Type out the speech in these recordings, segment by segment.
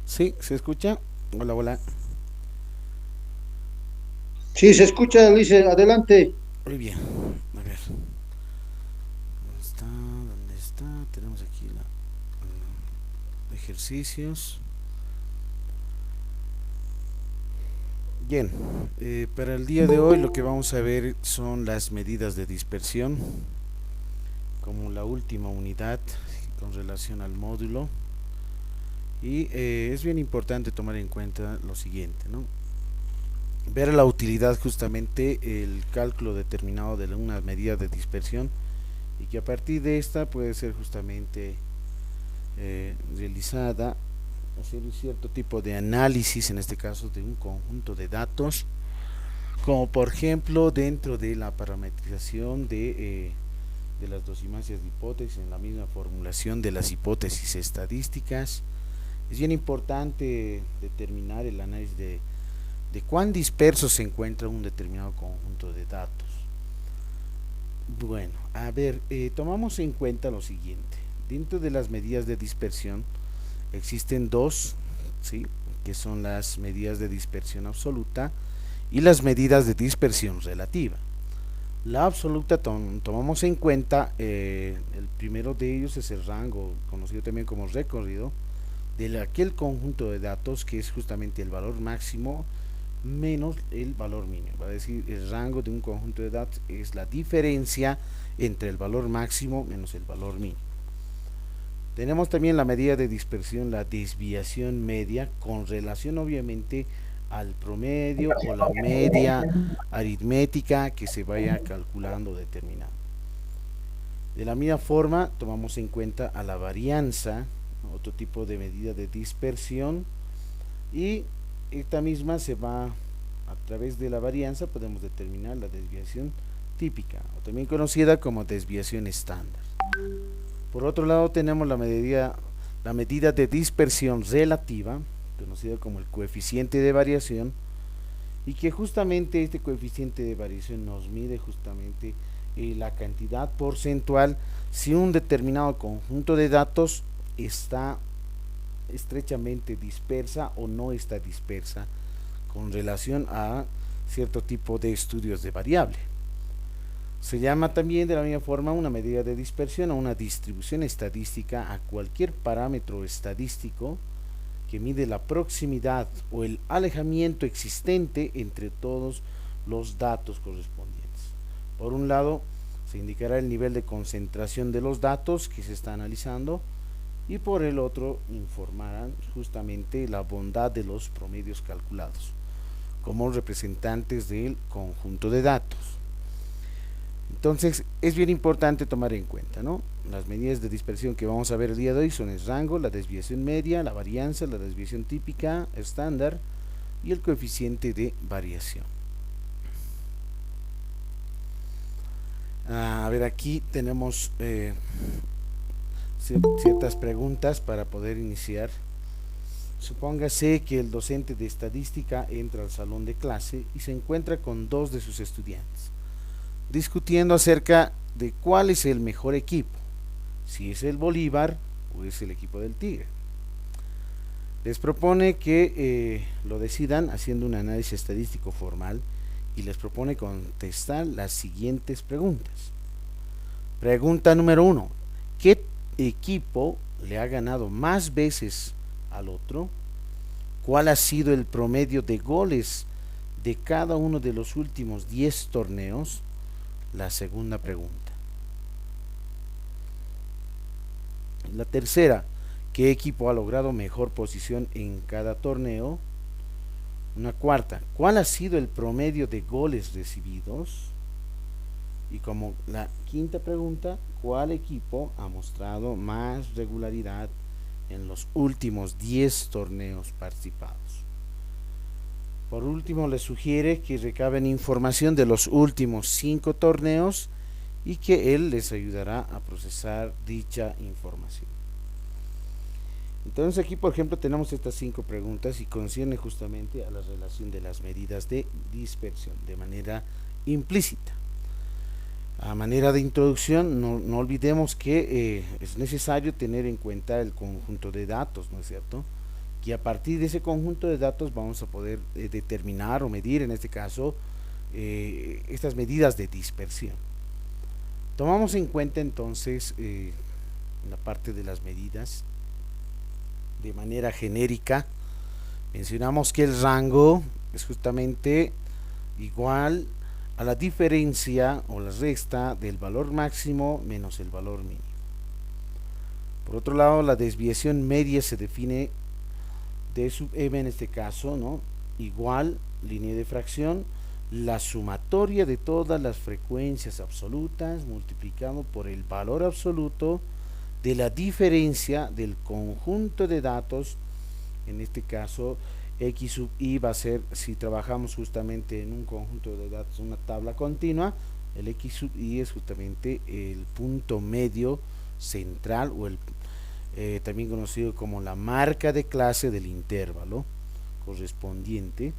Sí, ¿se escucha? Hola, hola. Sí, se escucha, Luis, adelante. Muy bien. A ver, ¿dónde está? ¿Dónde está? Tenemos aquí ejercicios. Bien, para el día de hoy lo que vamos a ver son las medidas de dispersión, como la última unidad con relación al módulo. Y es bien importante tomar en cuenta lo siguiente, ¿no? Ver la utilidad justamente el cálculo determinado de una medida de dispersión y que a partir de esta puede ser justamente realizada, hacer un cierto tipo de análisis, en este caso de un conjunto de datos, como por ejemplo dentro de la parametrización de las dosimancias de hipótesis, en la misma formulación de las hipótesis estadísticas. Es bien importante determinar el análisis de cuán disperso se encuentra un determinado conjunto de datos. Bueno, a ver, tomamos en cuenta lo siguiente. Dentro de las medidas de dispersión existen dos, ¿sí? Que son las medidas de dispersión absoluta y las medidas de dispersión relativa. La absoluta tomamos en cuenta, el primero de ellos es el rango, conocido también como recorrido, de aquel conjunto de datos que es justamente el valor máximo menos el valor mínimo. Va a decir, el rango de un conjunto de datos es la diferencia entre el valor máximo menos el valor mínimo. Tenemos también la medida de dispersión, la desviación media, con relación obviamente al promedio o la media aritmética que se vaya calculando o determinando. De la misma forma, tomamos en cuenta a la varianza, otro tipo de medida de dispersión, y esta misma se va a través de la varianza, podemos determinar la desviación típica, o también conocida como desviación estándar. Por otro lado, tenemos la medida de dispersión relativa, conocida como el coeficiente de variación, y que justamente este coeficiente de variación nos mide justamente la cantidad porcentual si un determinado conjunto de datos está estrechamente dispersa o no está dispersa con relación a cierto tipo de estudios de variable. Se llama también de la misma forma una medida de dispersión o una distribución estadística a cualquier parámetro estadístico que mide la proximidad o el alejamiento existente entre todos los datos correspondientes. Por un lado, se indicará el nivel de concentración de los datos que se está analizando y por el otro informarán justamente la bondad de los promedios calculados como representantes del conjunto de datos. Entonces es bien importante tomar en cuenta, ¿no? Las medidas de dispersión que vamos a ver el día de hoy son el rango, la desviación media, la varianza, la desviación típica, estándar y el coeficiente de variación. A ver, aquí tenemos ciertas preguntas para poder iniciar. Supóngase que el docente de estadística entra al salón de clase y se encuentra con dos de sus estudiantes, discutiendo acerca de cuál es el mejor equipo, si es el Bolívar o es el equipo del Tigre. Les propone que lo decidan haciendo un análisis estadístico formal y les propone contestar las siguientes preguntas. Pregunta número uno: ¿qué equipo le ha ganado más veces al otro? ¿Cuál ha sido el promedio de goles de cada uno de los últimos 10 torneos? La segunda pregunta. La tercera: ¿qué equipo ha logrado mejor posición en cada torneo? Una cuarta: ¿cuál ha sido el promedio de goles recibidos? Y como la quinta pregunta: ¿cuál equipo ha mostrado más regularidad en los últimos 10 torneos participados? Por último, les sugiere que recaben información de los últimos 5 torneos y que él les ayudará a procesar dicha información. Entonces aquí, por ejemplo, tenemos estas 5 preguntas y concierne justamente a la relación de las medidas de dispersión de manera implícita. A manera de introducción, no olvidemos que es necesario tener en cuenta el conjunto de datos, ¿no es cierto?, y a partir de ese conjunto de datos vamos a poder determinar o medir, en este caso, estas medidas de dispersión. Tomamos en cuenta entonces la parte de las medidas de manera genérica. Mencionamos que el rango es justamente igual a la diferencia o la resta del valor máximo menos el valor mínimo. Por otro lado, la desviación media se define d sub m en este caso, ¿no? Igual, línea de fracción, la sumatoria de todas las frecuencias absolutas multiplicado por el valor absoluto de la diferencia del conjunto de datos. En este caso, x sub i va a ser, si trabajamos justamente en un conjunto de datos, una tabla continua, el x sub i es justamente el punto medio central o el también conocido como la marca de clase del intervalo correspondiente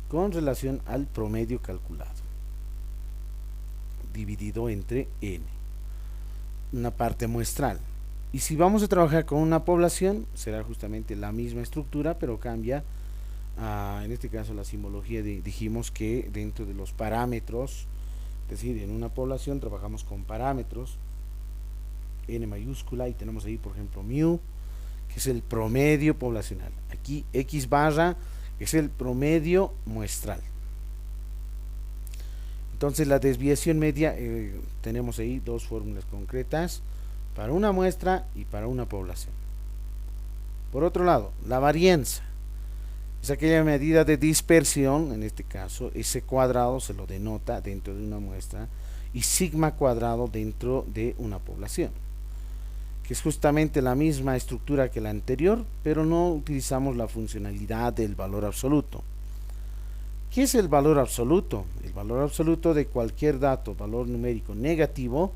con relación al promedio calculado dividido entre n, una parte muestral. Y si vamos a trabajar con una población, será justamente la misma estructura, pero cambia, en este caso la simbología, dijimos que dentro de los parámetros, es decir, en una población trabajamos con parámetros, n mayúscula, y tenemos ahí por ejemplo mu, que es el promedio poblacional. Aquí x barra es el promedio muestral. Entonces la desviación media, tenemos ahí dos fórmulas concretas para una muestra y para una población. Por otro lado, la varianza es aquella medida de dispersión, en este caso ese cuadrado se lo denota dentro de una muestra y sigma cuadrado dentro de una población, que es justamente la misma estructura que la anterior, pero no utilizamos la funcionalidad del valor absoluto. ¿Qué es el valor absoluto? El valor absoluto de cualquier dato, valor numérico negativo,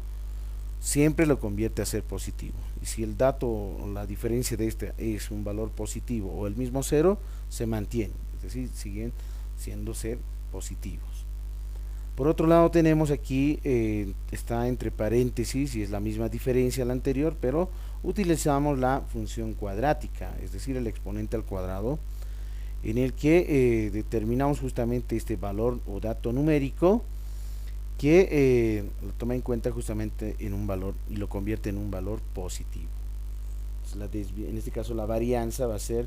siempre lo convierte a ser positivo. Y si el dato o la diferencia de este es un valor positivo o el mismo cero, se mantiene, es decir, siguen siendo ser positivos. Por otro lado tenemos aquí, está entre paréntesis y es la misma diferencia a la anterior, pero utilizamos la función cuadrática, es decir, el exponente al cuadrado, en el que determinamos justamente este valor o dato numérico que lo toma en cuenta justamente en un valor y lo convierte en un valor positivo. En este caso la varianza va a ser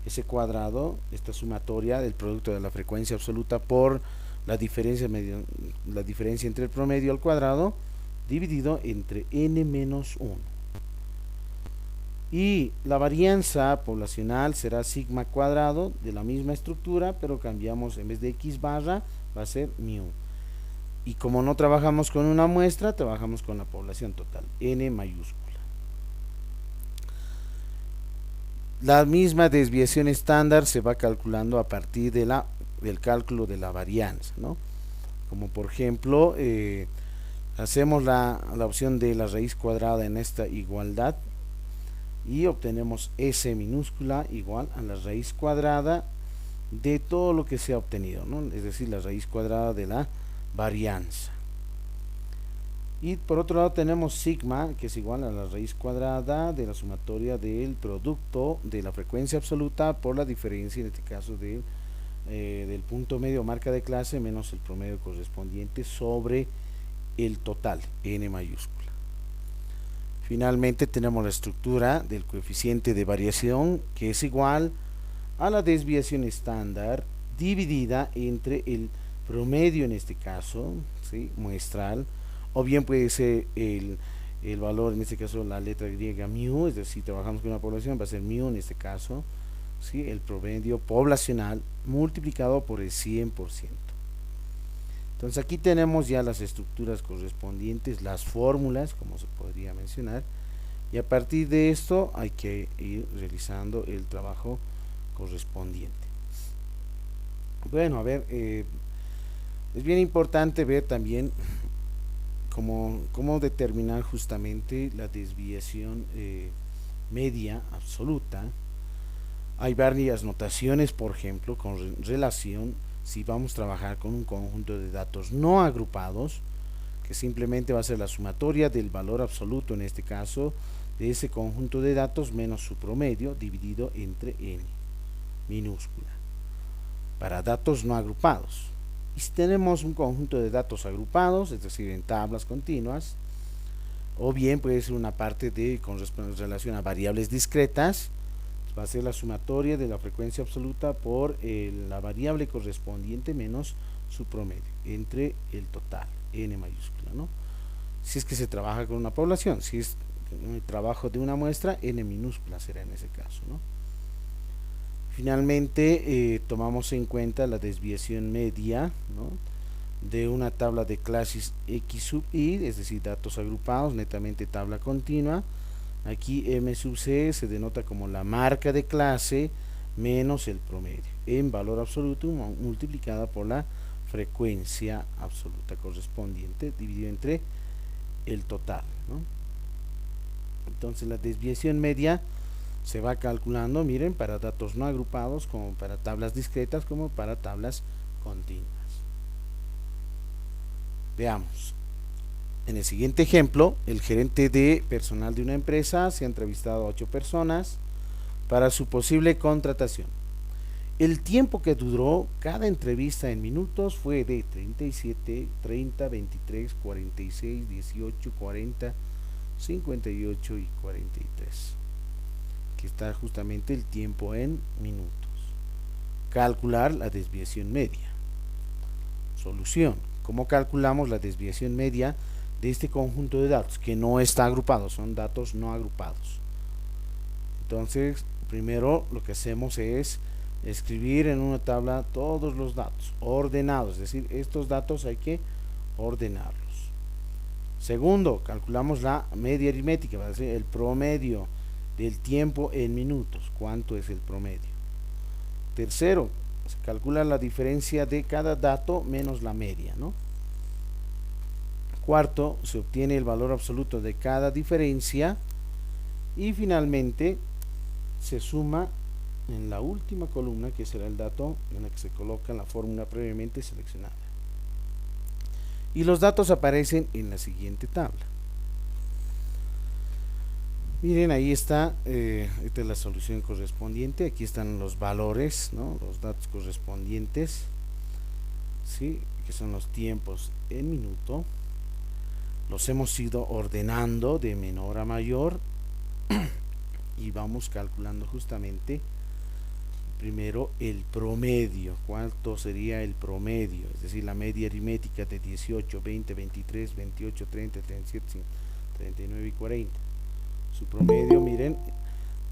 ese cuadrado, esta sumatoria del producto de la frecuencia absoluta por la diferencia entre el promedio al cuadrado dividido entre n menos 1. Y la varianza poblacional será sigma cuadrado de la misma estructura, pero cambiamos, en vez de x barra va a ser mu. Y como no trabajamos con una muestra, trabajamos con la población total, n mayúscula. La misma desviación estándar se va calculando a partir de del cálculo de la varianza, ¿no? Como por ejemplo, hacemos la opción de la raíz cuadrada en esta igualdad y obtenemos s minúscula igual a la raíz cuadrada de todo lo que se ha obtenido, ¿no? Es decir, la raíz cuadrada de la varianza. Y por otro lado tenemos sigma, que es igual a la raíz cuadrada de la sumatoria del producto de la frecuencia absoluta por la diferencia, en este caso del punto medio marca de clase menos el promedio correspondiente sobre el total, n mayúscula. Finalmente tenemos la estructura del coeficiente de variación, que es igual a la desviación estándar dividida entre el promedio, en este caso, ¿sí?, muestral, o bien puede ser el valor, en este caso la letra griega mu, es decir, trabajamos con una población, va a ser mu en este caso, ¿sí?, el promedio poblacional multiplicado por el 100%. Entonces aquí tenemos ya las estructuras correspondientes, las fórmulas, como se podría mencionar, y a partir de esto hay que ir realizando el trabajo correspondiente. Bueno, a ver, es bien importante ver también cómo determinar justamente la desviación media absoluta. Hay varias notaciones, por ejemplo, con relación, si vamos a trabajar con un conjunto de datos no agrupados, que simplemente va a ser la sumatoria del valor absoluto, en este caso, de ese conjunto de datos menos su promedio dividido entre n. minúscula. Para datos no agrupados. Y si tenemos un conjunto de datos agrupados, es decir, en tablas continuas, o bien puede ser una parte con relación a variables discretas, va a ser la sumatoria de la frecuencia absoluta por la variable correspondiente menos su promedio, entre el total, n mayúscula, ¿no? Si es que se trabaja con una población, si es un trabajo de una muestra, n minúscula será en ese caso, ¿no? Finalmente, tomamos en cuenta la desviación media, ¿no?, de una tabla de clases X sub I, es decir, datos agrupados, netamente tabla continua. Aquí M sub C se denota como la marca de clase menos el promedio, en valor absoluto multiplicada por la frecuencia absoluta correspondiente, dividido entre el total, ¿no? Entonces la desviación media se va calculando, miren, para datos no agrupados, como para tablas discretas, como para tablas continuas. Veamos. En el siguiente ejemplo, el gerente de personal de una empresa se ha entrevistado a 8 personas para su posible contratación. El tiempo que duró cada entrevista en minutos fue de 37, 30, 23, 46, 18, 40, 58 y 43. Aquí está justamente el tiempo en minutos. Calcular la desviación media. Solución. ¿Cómo calculamos la desviación media de este conjunto de datos que no está agrupado? Son datos no agrupados. Entonces, primero lo que hacemos es escribir en una tabla todos los datos ordenados, es decir, estos datos hay que ordenarlos. Segundo, calculamos la media aritmética, va a ser el promedio del tiempo en minutos. ¿Cuánto es el promedio? Tercero, se calcula la diferencia de cada dato menos la media, ¿no? Cuarto, se obtiene el valor absoluto de cada diferencia. Y finalmente, se suma en la última columna, que será el dato en la que se coloca la fórmula previamente seleccionada. Y los datos aparecen en la siguiente tabla. Miren, ahí está, esta es la solución correspondiente. Aquí están los valores, ¿no?, los datos correspondientes, ¿sí?, que son los tiempos en minuto. Los hemos ido ordenando de menor a mayor y vamos calculando justamente primero el promedio. ¿Cuánto sería el promedio? Es decir, la media aritmética de 18, 20, 23, 28, 30, 37, 39 y 40. Su promedio, miren,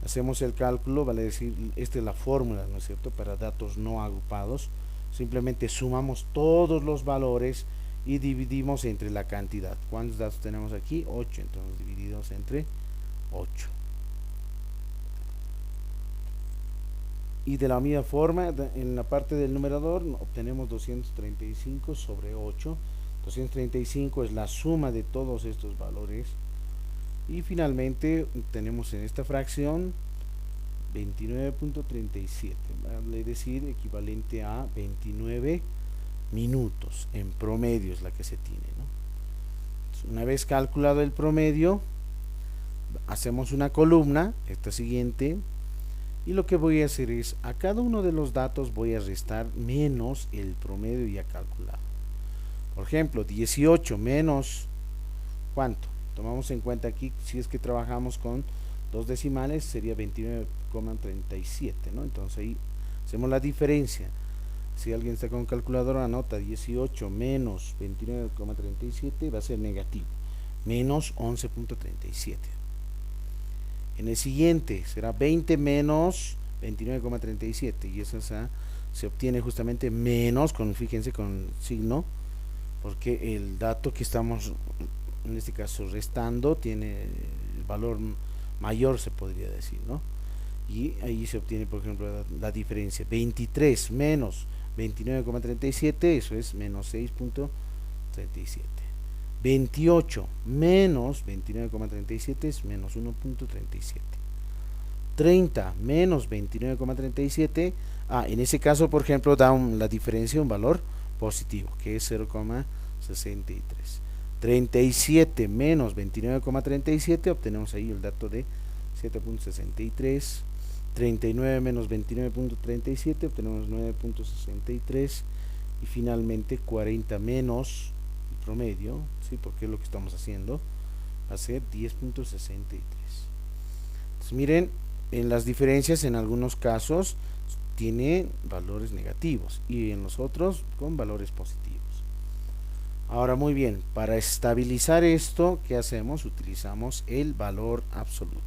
hacemos el cálculo, vale decir, esta es la fórmula, ¿no es cierto?, para datos no agrupados. Simplemente sumamos todos los valores y dividimos entre la cantidad. ¿Cuántos datos tenemos aquí? 8, entonces divididos entre 8. Y de la misma forma, en la parte del numerador obtenemos 235 sobre 8. 235 es la suma de todos estos valores. Y finalmente tenemos en esta fracción 29.37, vale decir, equivalente a 29 minutos en promedio es la que se tiene, ¿no? Una vez calculado el promedio, hacemos una columna, esta siguiente, y lo que voy a hacer es, a cada uno de los datos voy a restar menos el promedio ya calculado. Por ejemplo, 18 menos, ¿cuánto? Tomamos en cuenta aquí, si es que trabajamos con dos decimales, sería 29,37, ¿no? Entonces ahí hacemos la diferencia. Si alguien está con calculadora, anota 18 menos 29,37, va a ser negativo, menos 11.37. En el siguiente será 20 menos 29,37 y eso se obtiene justamente menos, fíjense, con signo, porque el dato que estamos en este caso restando tiene el valor mayor, se podría decir, ¿no? Y ahí se obtiene, por ejemplo, la diferencia 23 menos 29,37, eso es menos 6.37. 28 menos 29,37 es menos 1.37. 30 menos 29,37, en ese caso, por ejemplo, da la diferencia un valor positivo, que es 0,63. 37 menos 29,37, obtenemos ahí el dato de 7.63. 39 menos 29.37, obtenemos 9.63, y finalmente 40 menos el promedio, ¿sí? Porque es lo que estamos haciendo, va a ser 10.63. Entonces miren, en las diferencias en algunos casos tiene valores negativos y en los otros con valores positivos. Ahora muy bien, para estabilizar esto, ¿qué hacemos? Utilizamos el valor absoluto.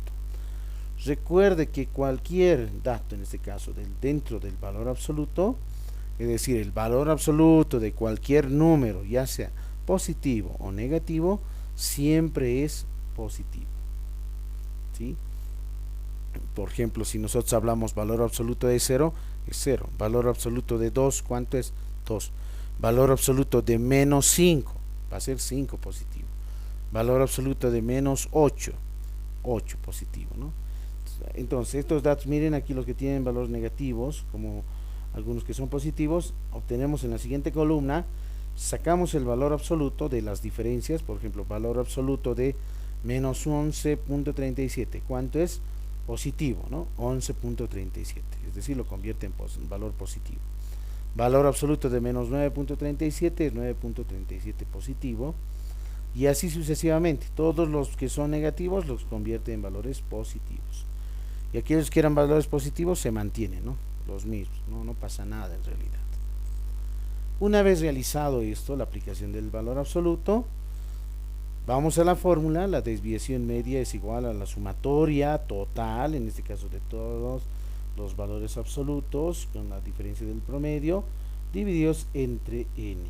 Recuerde que cualquier dato, en este caso dentro del valor absoluto, es decir, el valor absoluto de cualquier número, ya sea positivo o negativo, siempre es positivo, ¿sí? Por ejemplo, si nosotros hablamos valor absoluto de 0, es 0. Valor absoluto de 2, ¿cuánto es? 2. Valor absoluto de menos 5, va a ser 5 positivo. Valor absoluto de menos 8, 8 positivo, ¿no? Entonces, estos datos, miren aquí los que tienen valores negativos, como algunos que son positivos, obtenemos en la siguiente columna, sacamos el valor absoluto de las diferencias, por ejemplo, valor absoluto de menos 11.37, ¿cuánto es? Positivo, ¿no? 11.37, es decir, lo convierte en valor positivo. Valor absoluto de menos 9.37 es 9.37 positivo, y así sucesivamente. Todos los que son negativos los convierte en valores positivos. Y aquellos que eran valores positivos se mantienen, ¿no? Los mismos, no pasa nada en realidad. Una vez realizado esto, la aplicación del valor absoluto, vamos a la fórmula. La desviación media es igual a la sumatoria total, en este caso de todos los valores absolutos con la diferencia del promedio, divididos entre n,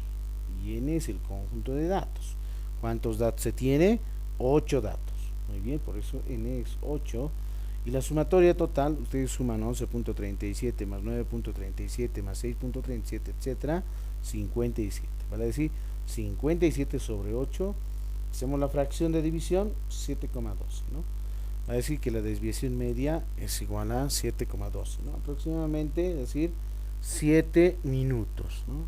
y n es el conjunto de datos. ¿Cuántos datos se tiene? 8 datos. Muy bien, por eso n es 8. Y la sumatoria total, ustedes suman 11.37 más 9.37 más 6.37, etcétera, 57. Vale decir, 57 sobre 8. Hacemos la fracción de división, 7,12, ¿no? Va a decir que la desviación media es igual a 7,12, ¿no? Aproximadamente, es decir, 7 minutos, ¿no?,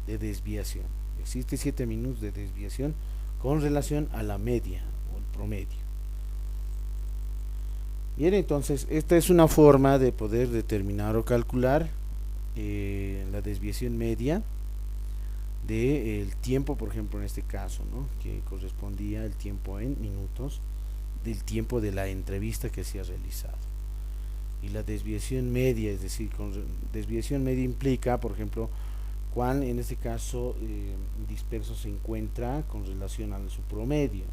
de desviación. Existe 7 minutos de desviación con relación a la media o el promedio. Bien, entonces esta es una forma de poder determinar o calcular la desviación media del tiempo, por ejemplo, en este caso, ¿no?, que correspondía el tiempo en minutos del tiempo de la entrevista que se ha realizado. Y la desviación media, es decir, desviación media implica, por ejemplo, cuán en este caso disperso se encuentra con relación a su promedio,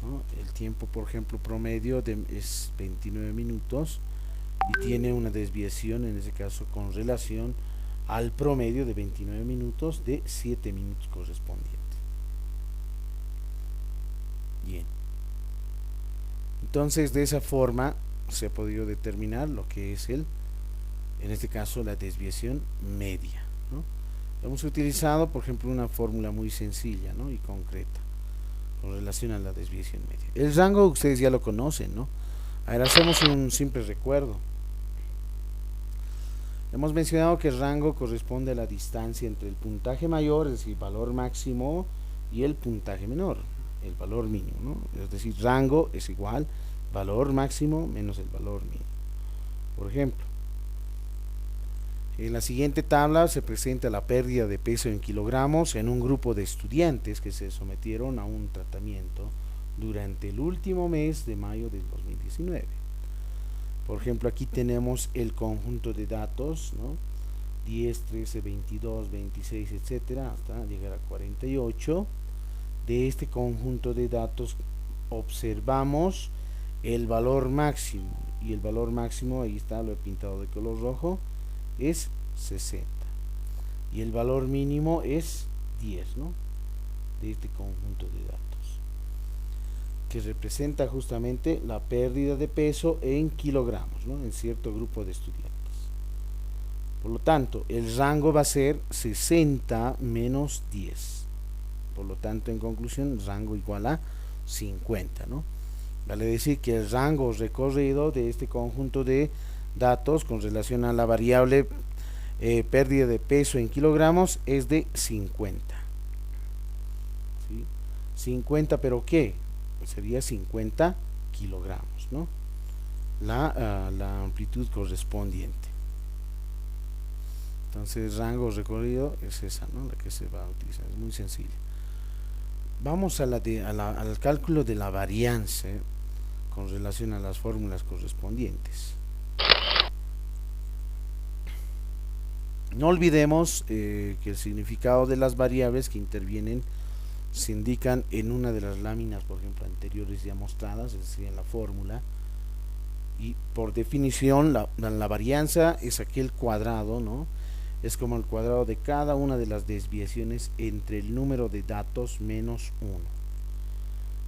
¿no? El tiempo, por ejemplo, promedio es 29 minutos y tiene una desviación, en este caso, con relación al promedio de 29 minutos de 7 minutos correspondiente. Bien. Entonces, de esa forma se ha podido determinar lo que es en este caso, la desviación media, ¿no? Hemos utilizado, por ejemplo, una fórmula muy sencilla, ¿no?, y concreta con relación a la desviación media. El rango ustedes ya lo conocen, ¿no? Ahora hacemos un simple recuerdo. Hemos mencionado que el rango corresponde a la distancia entre el puntaje mayor, es decir, valor máximo, y el puntaje menor, el valor mínimo, ¿no? Es decir, rango es igual valor máximo menos el valor mínimo. Por ejemplo, en la siguiente tabla se presenta la pérdida de peso en kilogramos en un grupo de estudiantes que se sometieron a un tratamiento durante el último mes de mayo del 2019. Por ejemplo, aquí tenemos el conjunto de datos, ¿no?, 10, 13, 22, 26, etcétera, hasta llegar a 48. De este conjunto de datos observamos el valor máximo, y el valor máximo, ahí está, lo he pintado de color rojo, es 60, y el valor mínimo es 10, ¿no?, de este conjunto de datos, que representa justamente la pérdida de peso en kilogramos, ¿no?, en cierto grupo de estudiantes. Por lo tanto, el rango va a ser 60 menos 10. Por lo tanto, en conclusión, rango igual a 50, ¿no? Vale decir que el rango recorrido de este conjunto de datos con relación a la variable pérdida de peso en kilogramos es de 50. ¿Sí? 50, pero ¿qué? Sería 50 kilogramos, ¿no? la amplitud correspondiente. Entonces rango recorrido es esa, ¿no? La que se va a utilizar, es muy sencilla. Vamos a al cálculo de la varianza con relación a las fórmulas correspondientes. No olvidemos que el significado de las variables que intervienen se indican en una de las láminas, por ejemplo, anteriores ya mostradas, es decir, en la fórmula. Y por definición, la varianza es aquel cuadrado, ¿no? Es como el cuadrado de cada una de las desviaciones entre el número de datos menos 1.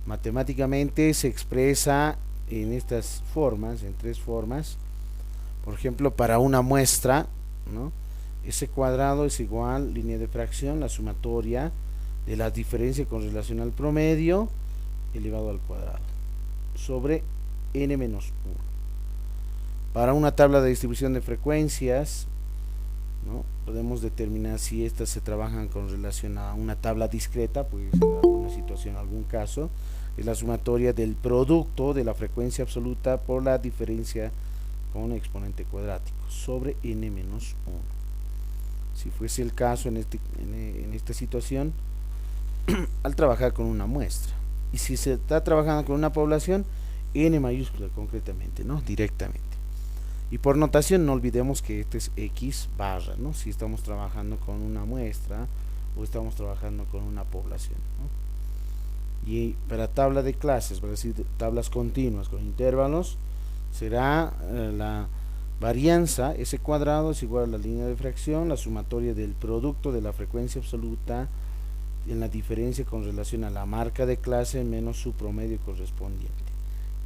Matemáticamente se expresa en estas formas, en tres formas. Por ejemplo, para una muestra, ¿no? Ese cuadrado es igual, línea de fracción, la sumatoria de la diferencia con relación al promedio elevado al cuadrado, sobre n menos 1. Para una tabla de distribución de frecuencias, ¿no? Podemos determinar si estas se trabajan con relación a una tabla discreta, pues en alguna situación, algún caso, es la sumatoria del producto de la frecuencia absoluta por la diferencia con exponente cuadrático, sobre n menos 1. Si fuese el caso en esta situación, al trabajar con una muestra. Y si se está trabajando con una población, n mayúscula concretamente, ¿no? Directamente. Y por notación no olvidemos que este es x barra, ¿no? Si estamos trabajando con una muestra o estamos trabajando con una población, ¿no? Y para tabla de clases, para decir tablas continuas con intervalos, será la varianza, ese cuadrado es igual a la línea de fracción, la sumatoria del producto de la frecuencia absoluta en la diferencia con relación a la marca de clase menos su promedio correspondiente,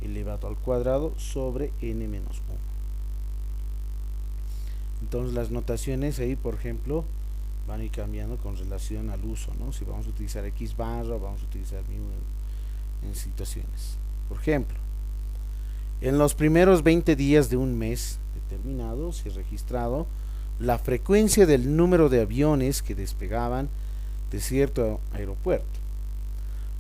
elevado al cuadrado sobre n menos 1. Entonces las notaciones ahí, por ejemplo, van a ir cambiando con relación al uso, ¿no? Si vamos a utilizar x barra, vamos a utilizar mu en situaciones. Por ejemplo, en los primeros 20 días de un mes determinado, se ha registrado la frecuencia del número de aviones que despegaban de cierto aeropuerto.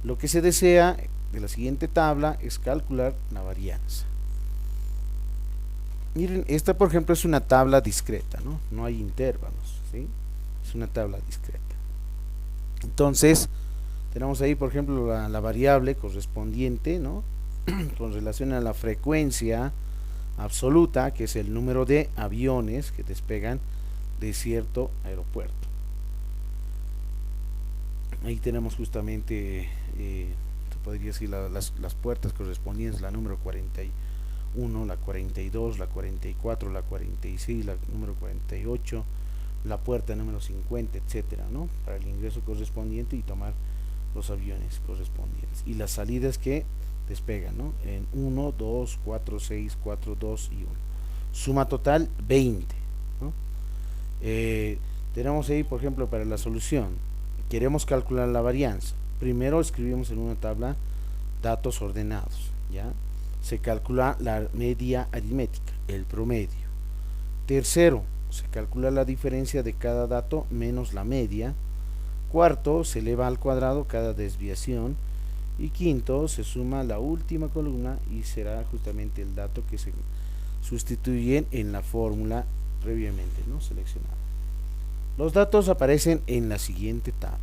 Lo que se desea de la siguiente tabla es calcular la varianza. Miren, esta por ejemplo es una tabla discreta, ¿no? No hay intervalos, ¿sí? Es una tabla discreta. Entonces, tenemos ahí por ejemplo la variable correspondiente, ¿no? Con relación a la frecuencia absoluta, que es el número de aviones que despegan de cierto aeropuerto. Ahí tenemos justamente, se podría decir las puertas correspondientes, la número 41, la 42, la 44, la 46, la número 48, la puerta número 50, etcétera, ¿no? Para el ingreso correspondiente y tomar los aviones correspondientes. Y las salidas que despegan, ¿no? En 1, 2, 4, 6, 4, 2 y 1. Suma total 20, ¿no? Tenemos ahí, por ejemplo, para la solución, queremos calcular la varianza. Primero escribimos en una tabla datos ordenados, ¿ya? Se calcula la media aritmética, el promedio. Tercero, se calcula la diferencia de cada dato menos la media. Cuarto, se eleva al cuadrado cada desviación. Y quinto, se suma la última columna y será justamente el dato que se sustituye en la fórmula previamente, ¿no? Seleccionada. Los datos aparecen en la siguiente tabla.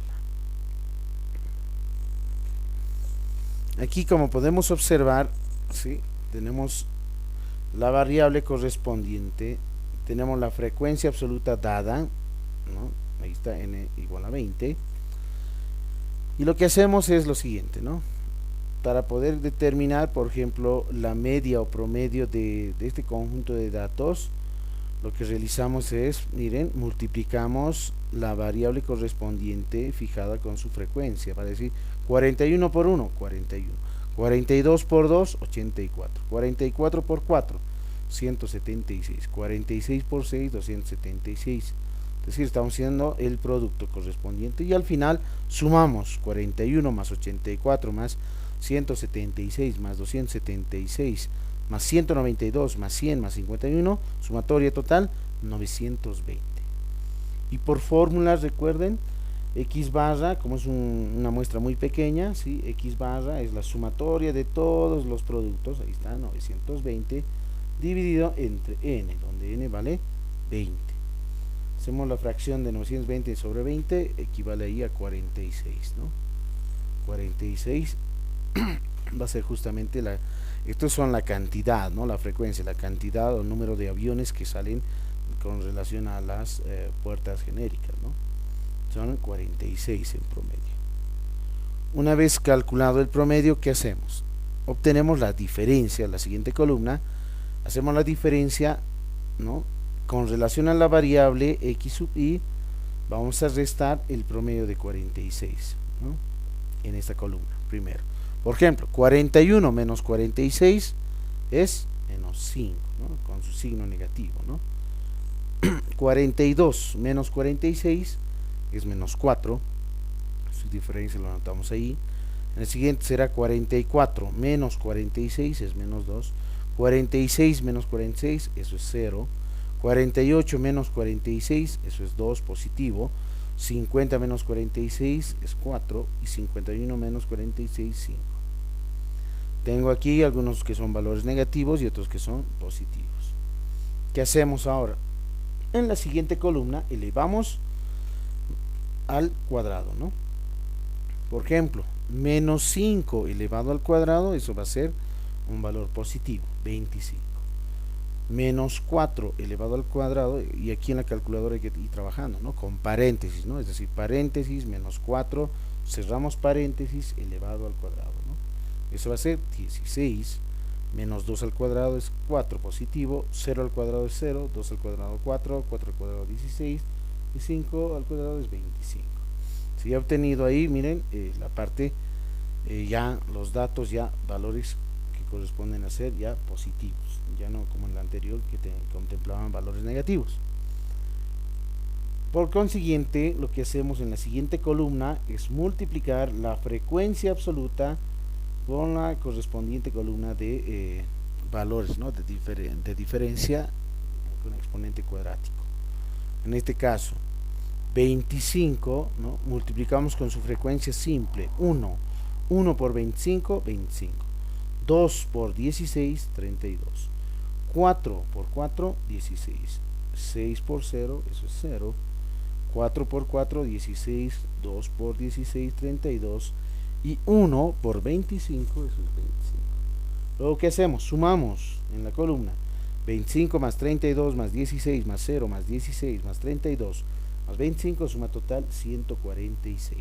Aquí, como podemos observar, ¿sí? Tenemos la variable correspondiente, tenemos la frecuencia absoluta dada, ¿no? Ahí está n igual a 20. Y lo que hacemos es lo siguiente, ¿no? Para poder determinar, por ejemplo, la media o promedio de este conjunto de datos, lo que realizamos es, miren, multiplicamos la variable correspondiente fijada con su frecuencia, para decir 41 por 1, 41, 42 por 2, 84, 44 por 4, 176, 46 por 6, 276. Es decir, estamos haciendo el producto correspondiente y al final sumamos 41 más 84 más 176 más 276 más 192 más 100 más 51, sumatoria total 920. Y por fórmulas, recuerden, x barra, como es una muestra muy pequeña, ¿sí? X barra es la sumatoria de todos los productos, ahí está, 920 dividido entre n, donde n vale 20. Hacemos la fracción de 920 sobre 20, equivale ahí a 46, ¿no? 46 va a ser justamente estos son la cantidad, ¿no? La frecuencia, la cantidad o número de aviones que salen con relación a las puertas genéricas, ¿no? Son 46 en promedio. Una vez calculado el promedio, ¿qué hacemos? Obtenemos la diferencia, la siguiente columna, hacemos la diferencia, ¿no? Con relación a la variable x sub i, vamos a restar el promedio de 46, ¿no? En esta columna, primero. Por ejemplo, 41 menos 46 es menos 5, ¿no? Con su signo negativo, ¿no? 42 menos 46 es menos 4, su diferencia lo anotamos ahí. En el siguiente será 44 menos 46 es menos 2, 46 menos 46 eso es 0, 48 menos 46 eso es 2 positivo, 50 menos 46 es 4 y 51 menos 46 5. Tengo aquí algunos que son valores negativos y otros que son positivos. ¿Qué hacemos ahora? En la siguiente columna elevamos al cuadrado, ¿no? Por ejemplo, menos 5 elevado al cuadrado, eso va a ser un valor positivo, 25. Menos 4 elevado al cuadrado, y aquí en la calculadora hay que ir trabajando, ¿no? Con paréntesis, ¿no? Es decir, paréntesis, menos 4, cerramos paréntesis, elevado al cuadrado, ¿no? Eso va a ser 16, menos 2 al cuadrado es 4 positivo, 0 al cuadrado es 0, 2 al cuadrado 4, 4 al cuadrado 16, y 5 al cuadrado es 25. Si he obtenido ahí, miren, la parte, ya los datos, ya valores que corresponden a ser ya positivos, ya no como en la anterior que contemplaban valores negativos. Por consiguiente, lo que hacemos en la siguiente columna es multiplicar la frecuencia absoluta con la correspondiente columna de valores, ¿no? de diferencia con exponente cuadrático. En este caso, 25, ¿no? Multiplicamos con su frecuencia simple, 1 por 25, 25, 2 por 16, 32, 4 por 4, 16, 6 por 0, eso es 0, 4 por 4, 16, 2 por 16, 32, y 1 por 25, eso es 25. Luego, ¿qué hacemos? Sumamos en la columna 25 más 32 más 16 más 0 más 16 más 32 más 25, suma total 146.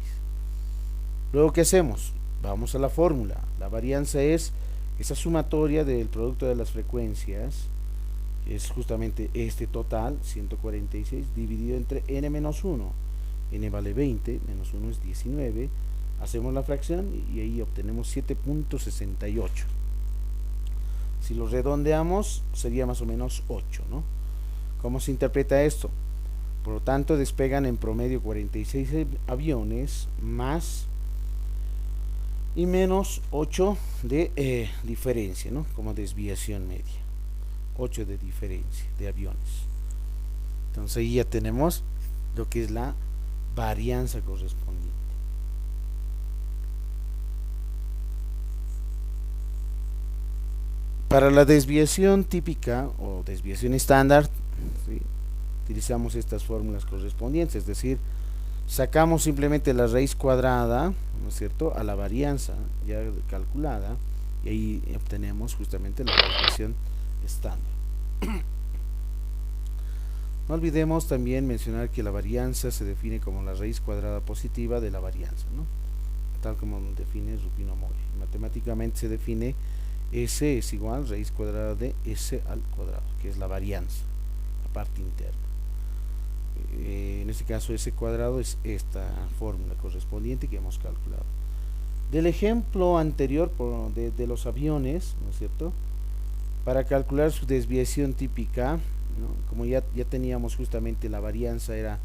Luego, ¿qué hacemos? Vamos a la fórmula. La varianza es esa sumatoria del producto de las frecuencias, es justamente este total, 146, dividido entre n menos 1. N vale 20, menos 1 es 19. Hacemos la fracción y ahí obtenemos 7.68. Si lo redondeamos, sería más o menos 8, ¿no? ¿Cómo se interpreta esto? Por lo tanto, despegan en promedio 46 aviones más y menos 8 de diferencia, ¿no? Como desviación media. 8 de diferencia de aviones. Entonces ahí ya tenemos lo que es la varianza correspondiente. Para la desviación típica o desviación estándar, ¿sí?, utilizamos estas fórmulas correspondientes, es decir, sacamos simplemente la raíz cuadrada, ¿no es cierto?, a la varianza ya calculada, y ahí obtenemos justamente la desviación estándar. No olvidemos también mencionar que la varianza se define como la raíz cuadrada positiva de la varianza, ¿no? Tal como define Rufino Mori. Matemáticamente se define S es igual raíz cuadrada de S al cuadrado, que es la varianza, la parte interna. En este caso S cuadrado es esta fórmula correspondiente que hemos calculado. Del ejemplo anterior de los aviones, ¿no es cierto?, para calcular su desviación típica, ¿no?, como ya teníamos justamente la varianza, era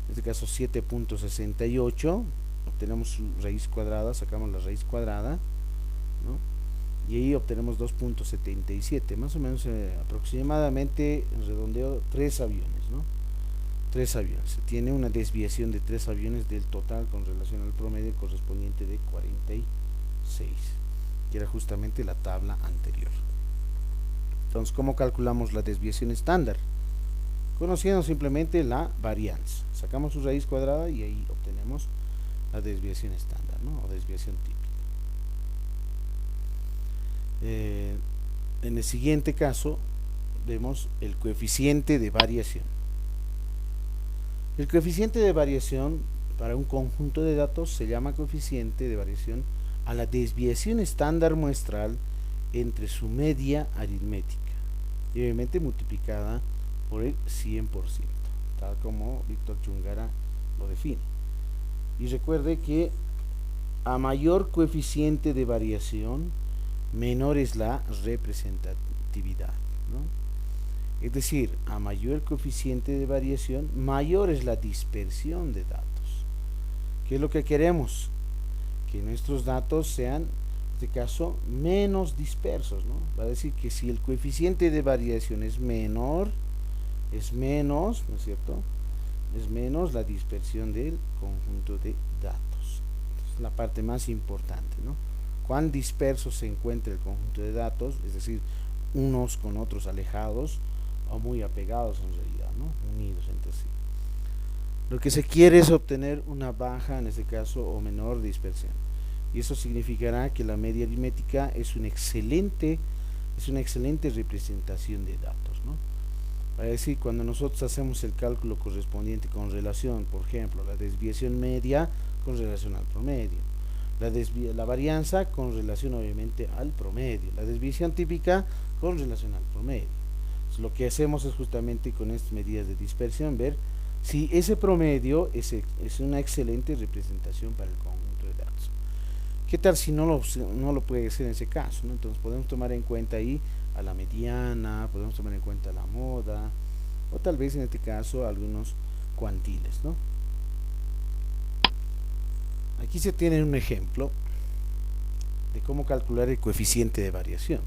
en este caso 7.68, obtenemos su raíz cuadrada, sacamos la raíz cuadrada, ¿no?, y ahí obtenemos 2.77, más o menos aproximadamente, en redondeo, 3 aviones, ¿no? 3 aviones. Se tiene una desviación de 3 aviones del total con relación al promedio correspondiente de 46, que era justamente la tabla anterior. Entonces, ¿cómo calculamos la desviación estándar? Conociendo simplemente la varianza. Sacamos su raíz cuadrada y ahí obtenemos la desviación estándar, ¿no? O desviación típica. En el siguiente caso vemos el coeficiente de variación. El coeficiente de variación para un conjunto de datos se llama coeficiente de variación a la desviación estándar muestral entre su media aritmética y obviamente multiplicada por el 100%, tal como Víctor Chungara lo define. Y recuerde que a mayor coeficiente de variación, menor es la representatividad, ¿no? Es decir, a mayor coeficiente de variación, mayor es la dispersión de datos. ¿Qué es lo que queremos? Que nuestros datos sean, en este caso, menos dispersos, ¿no? Va a decir que si el coeficiente de variación es menor, es menos, ¿no es cierto? Es menos la dispersión del conjunto de datos. Es la parte más importante, ¿no? Cuán disperso se encuentra el conjunto de datos, es decir, unos con otros alejados o muy apegados en realidad, ¿no? Unidos entre sí. Lo que se quiere es obtener una baja, en este caso, o menor dispersión. Y eso significará que la media aritmética es una excelente representación de datos, ¿no? Es decir, cuando nosotros hacemos el cálculo correspondiente con relación, por ejemplo, la desviación media con relación al promedio, la varianza con relación obviamente al promedio, la desviación típica con relación al promedio. Entonces, lo que hacemos es justamente con estas medidas de dispersión ver si ese promedio es una excelente representación para el conjunto de datos. ¿Qué tal si no lo puede ser en ese caso, ¿no? Entonces podemos tomar en cuenta ahí a la mediana, podemos tomar en cuenta la moda, o tal vez en este caso algunos cuantiles, ¿no? Aquí se tiene un ejemplo de cómo calcular el coeficiente de variación.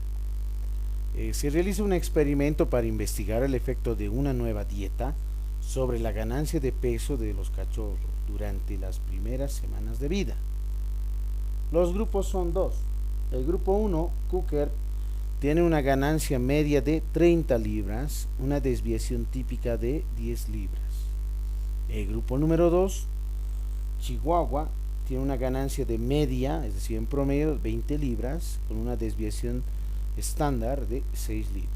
Se realiza un experimento para investigar el efecto de una nueva dieta sobre la ganancia de peso de los cachorros durante las primeras semanas de vida. Los grupos son dos. El grupo 1, Cooker, tiene una ganancia media de 30 libras, una desviación típica de 10 libras. El grupo número 2, Chihuahua, tiene una ganancia de media, es decir, en promedio 20 libras, con una desviación estándar de 6 libras.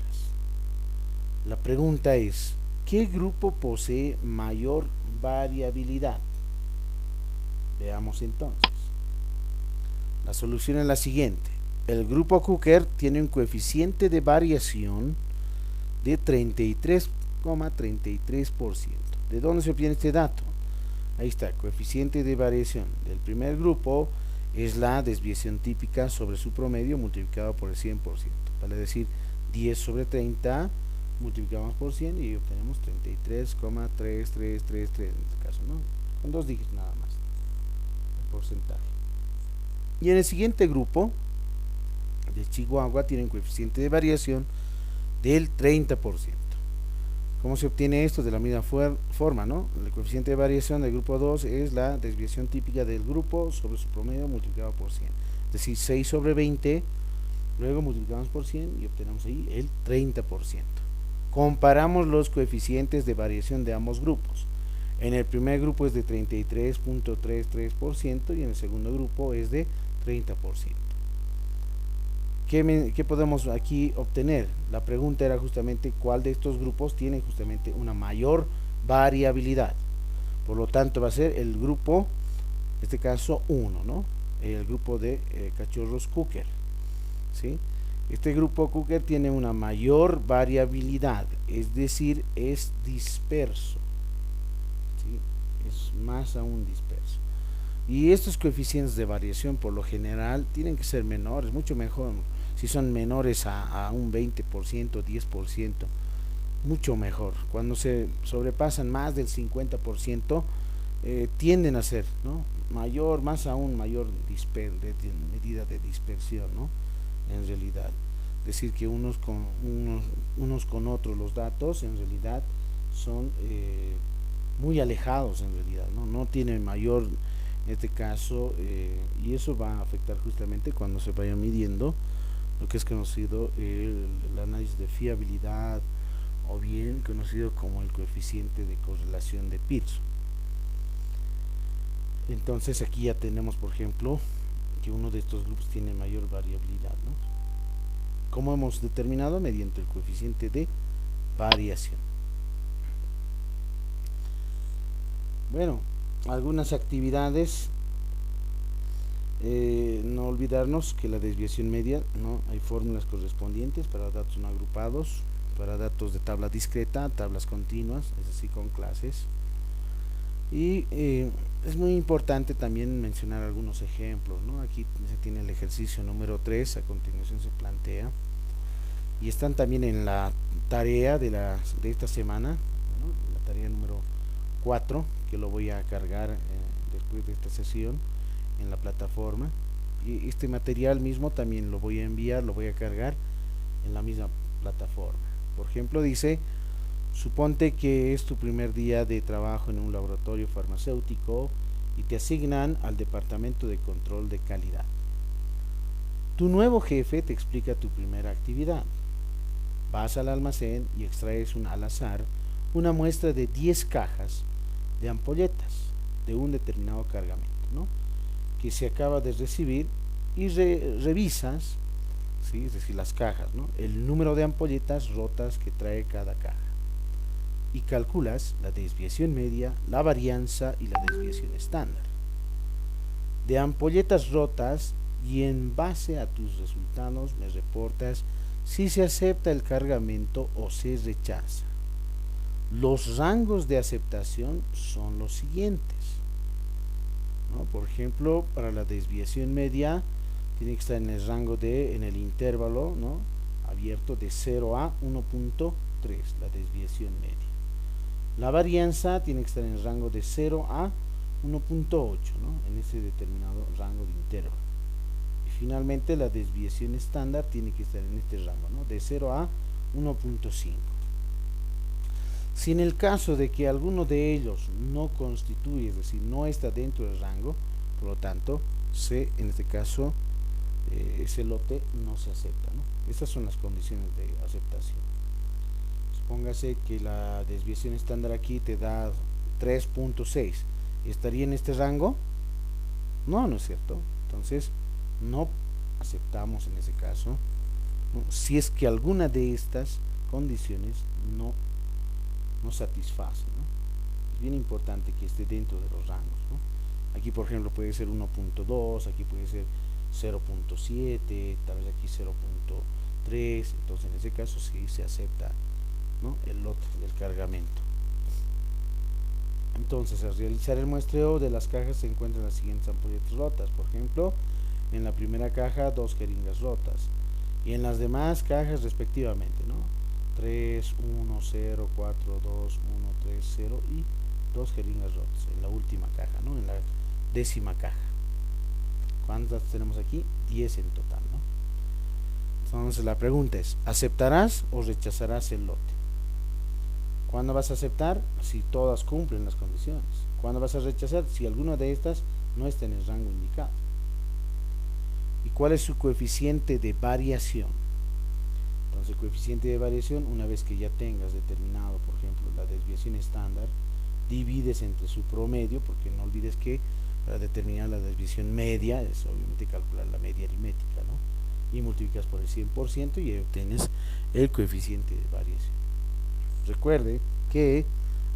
La pregunta es, ¿qué grupo posee mayor variabilidad? Veamos entonces. La solución es la siguiente. El grupo Cooker tiene un coeficiente de variación de 33,33%. ¿De dónde se obtiene este dato? Ahí está, coeficiente de variación del primer grupo es la desviación típica sobre su promedio multiplicado por el 100%. Vale decir, 10 sobre 30 multiplicamos por 100 y obtenemos 33,3333 en este caso, ¿no? Con dos dígitos nada más, el porcentaje. Y en el siguiente grupo de Chihuahua tienen coeficiente de variación del 30%. ¿Cómo se obtiene esto? De la misma forma, ¿no? El coeficiente de variación del grupo 2 es la desviación típica del grupo sobre su promedio multiplicado por 100. Es decir, 6 sobre 20, luego multiplicamos por 100 y obtenemos ahí el 30%. Comparamos los coeficientes de variación de ambos grupos. En el primer grupo es de 33,33% y en el segundo grupo es de 30%. ¿Qué podemos aquí obtener? La pregunta era justamente cuál de estos grupos tiene justamente una mayor variabilidad. Por lo tanto va a ser el grupo, en este caso 1, ¿no? El grupo de cachorros Cooker, ¿sí? Este grupo Cooker tiene una mayor variabilidad, es decir, es disperso, ¿sí? Es más aún disperso. Y estos coeficientes de variación por lo general tienen que ser menores, mucho mejor. Si son menores a un 20%, 10%, mucho mejor. Cuando se sobrepasan más del 50%, tienden a ser, ¿no? Mayor, más aún mayor medida de dispersión, ¿no? En realidad. Es decir, que unos con otros los datos en realidad son muy alejados en realidad, ¿no? No tienen mayor, en este caso, y eso va a afectar justamente cuando se vaya midiendo lo que es conocido el análisis de fiabilidad, o bien conocido como el coeficiente de correlación de Pearson. Entonces aquí ya tenemos, por ejemplo, que uno de estos loops tiene mayor variabilidad, ¿no? ¿Cómo hemos determinado? Mediante el coeficiente de variación. Bueno, algunas actividades. No olvidarnos que la desviación media, ¿no? Hay fórmulas correspondientes para datos no agrupados, para datos de tabla discreta, tablas continuas, es decir, con clases. Y es muy importante también mencionar algunos ejemplos, ¿no? Aquí se tiene el ejercicio número 3, a continuación se plantea. Y están también en la tarea de esta semana, ¿no? La tarea número 4, que lo voy a cargar después de esta sesión en la plataforma. Y este material mismo también lo voy a enviar, lo voy a cargar en la misma plataforma. Por ejemplo, dice: suponte que es tu primer día de trabajo en un laboratorio farmacéutico y te asignan al departamento de control de calidad. Tu nuevo jefe te explica tu primera actividad. Vas al almacén y extraes al azar una muestra de 10 cajas de ampolletas de un determinado cargamento, ¿no? Que se acaba de recibir, y revisas, ¿sí? Es decir, las cajas, ¿no? El número de ampolletas rotas que trae cada caja, y calculas la desviación media, la varianza y la desviación estándar de ampolletas rotas, y en base a tus resultados me reportas si se acepta el cargamento o se rechaza. Los rangos de aceptación son los siguientes, ¿no? Por ejemplo, para la desviación media tiene que estar en el intervalo, ¿no? Abierto de 0 a 1.3, la desviación media. La varianza tiene que estar en el rango de 0 a 1.8, ¿no? En ese determinado rango de intervalo. Y finalmente la desviación estándar tiene que estar en este rango, ¿no? De 0 a 1.5. Si en el caso de que alguno de ellos no constituye, es decir, no está dentro del rango, por lo tanto, en este caso, ese lote no se acepta, ¿no? Estas son las condiciones de aceptación. Supóngase que la desviación estándar aquí te da 3.6. ¿Estaría en este rango? No, no es cierto. Entonces, no aceptamos en ese caso, ¿no? Si es que alguna de estas condiciones no satisface, ¿no? Es bien importante que esté dentro de los rangos, ¿no? Aquí, por ejemplo, puede ser 1.2, aquí puede ser 0.7, tal vez aquí 0.3. Entonces, en ese caso sí se acepta, ¿no? El lote del cargamento. Entonces, al realizar el muestreo de las cajas se encuentran las siguientes ampolletas rotas. Por ejemplo, en la primera caja 2 jeringas rotas, y en las demás cajas respectivamente, ¿no? 3, 1, 0, 4, 2, 1, 3, 0 y 2 jeringas rotas en la última caja, ¿no? En la 10ª caja. ¿Cuántas tenemos aquí? 10 en total, ¿no? Entonces la pregunta es: ¿aceptarás o rechazarás el lote? ¿Cuándo vas a aceptar? Si todas cumplen las condiciones. ¿Cuándo vas a rechazar? Si alguna de estas no está en el rango indicado. ¿Y cuál es su coeficiente de variación? Entonces, el coeficiente de variación, una vez que ya tengas determinado, por ejemplo, la desviación estándar, divides entre su promedio, porque no olvides que para determinar la desviación media es obviamente calcular la media aritmética, ¿no? Y multiplicas por el 100% y obtienes el coeficiente de variación. Recuerde que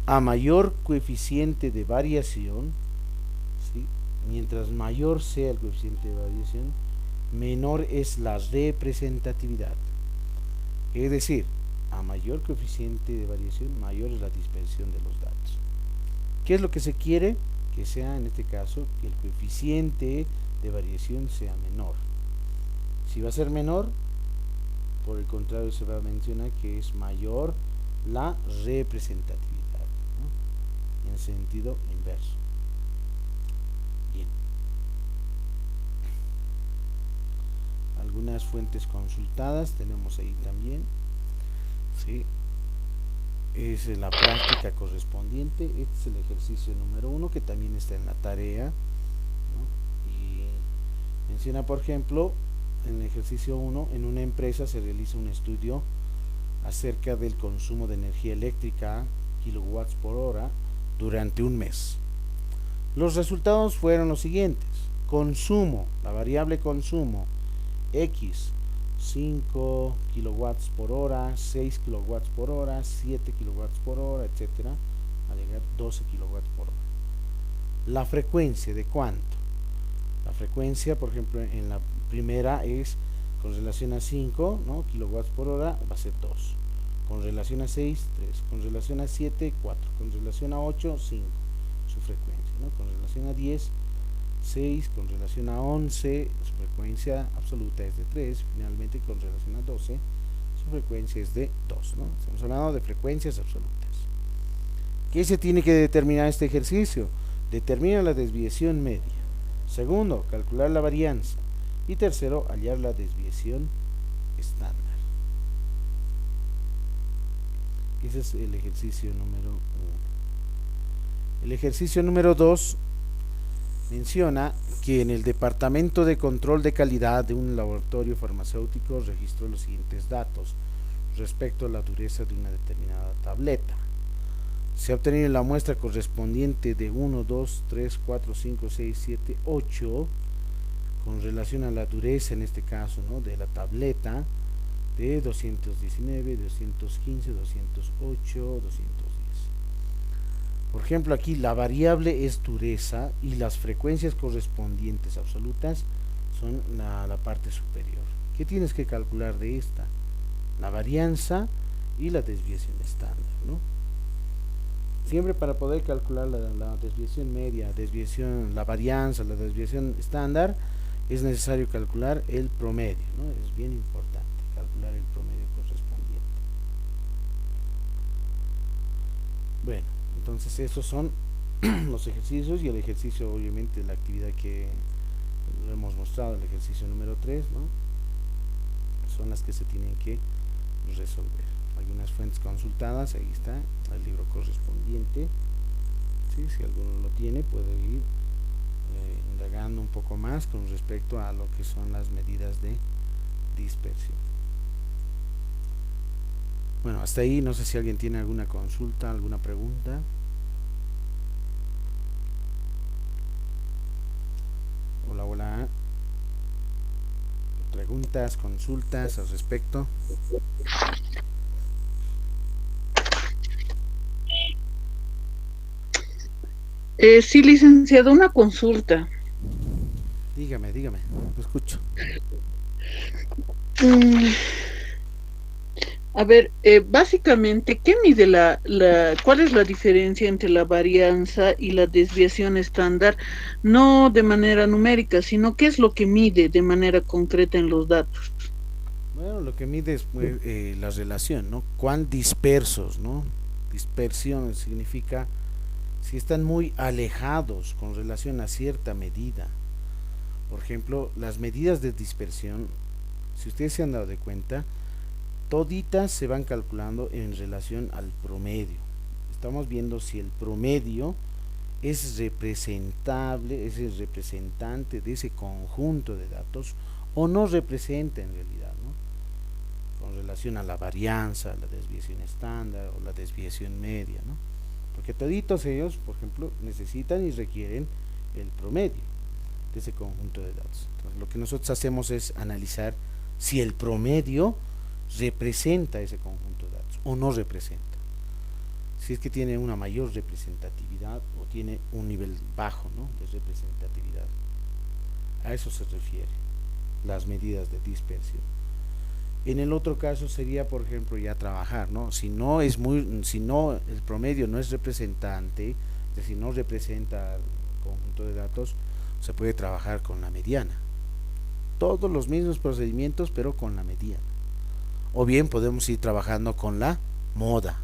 a mayor coeficiente de variación, ¿sí? Mientras mayor sea el coeficiente de variación, menor es la representatividad. Es decir, a mayor coeficiente de variación, mayor es la dispersión de los datos. ¿Qué es lo que se quiere? Que sea, en este caso, que el coeficiente de variación sea menor. Si va a ser menor, por el contrario, se va a mencionar que es mayor la representatividad, ¿no? En sentido inverso. Bien. Algunas fuentes consultadas tenemos ahí también, ¿sí? Es la práctica correspondiente. Este es el ejercicio número 1, que también está en la tarea, ¿no? Y menciona, por ejemplo, en el ejercicio 1, en una empresa se realiza un estudio acerca del consumo de energía eléctrica kilowatts por hora durante un mes. Los resultados fueron los siguientes: consumo, la variable consumo, X, 5 kilowatts por hora, 6 kilowatts por hora, 7 kilowatts por hora, etcétera, a llegar 12 kilowatts por hora. La frecuencia, ¿de cuánto? La frecuencia, por ejemplo, en la primera es con relación a 5, ¿no?, kilowatts por hora, va a ser 2. Con relación a 6, 3. Con relación a 7, 4. Con relación a 8, 5. Su frecuencia, ¿no? Con relación a 10, 6. Con relación a 11, su frecuencia absoluta es de 3. Finalmente, con relación a 12, su frecuencia es de 2, ¿no? Estamos hablando de frecuencias absolutas. ¿Qué se tiene que determinar este ejercicio? Determina la desviación media. Segundo, calcular la varianza. Y tercero, hallar la desviación estándar. Ese es el ejercicio número 1. El ejercicio número 2 menciona que en el departamento de control de calidad de un laboratorio farmacéutico registró los siguientes datos respecto a la dureza de una determinada tableta. Se ha obtenido la muestra correspondiente de 1, 2, 3, 4, 5, 6, 7, 8 con relación a la dureza, en este caso, ¿no?, de la tableta, de 219, 215, 208, 210. Por ejemplo, aquí la variable es dureza y las frecuencias correspondientes absolutas son la parte superior. ¿Qué tienes que calcular de esta? La varianza y la desviación estándar, ¿no? Siempre para poder calcular la desviación media, la varianza, la desviación estándar, es necesario calcular el promedio, ¿no? Es bien importante calcular el promedio correspondiente. Bueno, entonces esos son los ejercicios, y el ejercicio, obviamente, la actividad que lo hemos mostrado, el ejercicio número 3, ¿no?, son las que se tienen que resolver. Algunas fuentes consultadas, ahí está el libro correspondiente, ¿sí? Si alguno lo tiene, puede ir indagando un poco más con respecto a lo que son las medidas de dispersión. Bueno, hasta ahí. No sé si alguien tiene alguna consulta, alguna pregunta. Hola, hola. Preguntas, consultas al respecto. Sí, licenciado, una consulta. Dígame, lo escucho. Mm, a ver, básicamente, ¿qué mide cuál es la diferencia entre la varianza y la desviación estándar? No de manera numérica, sino qué es lo que mide de manera concreta en los datos. Bueno, lo que mide es, pues, la relación, ¿no? Cuán dispersos, ¿no? Dispersión significa si están muy alejados con relación a cierta medida. Por ejemplo, las medidas de dispersión, si ustedes se han dado de cuenta, toditas se van calculando en relación al promedio. Estamos viendo si el promedio es representable, es el representante de ese conjunto de datos, o no representa en realidad, ¿no?, con relación a la varianza, la desviación estándar o la desviación media, ¿no? Porque toditos ellos, por ejemplo, necesitan y requieren el promedio de ese conjunto de datos. Entonces, lo que nosotros hacemos es analizar si el promedio representa ese conjunto de datos o no representa. Si es que tiene una mayor representatividad o tiene un nivel bajo, ¿no?, de representatividad. A eso se refiere las medidas de dispersión. En el otro caso sería, por ejemplo, ya trabajar, ¿no? Si no el promedio no es representante, es decir, no representa el conjunto de datos, se puede trabajar con la mediana. Todos los mismos procedimientos, pero con la mediana. O bien podemos ir trabajando con la moda.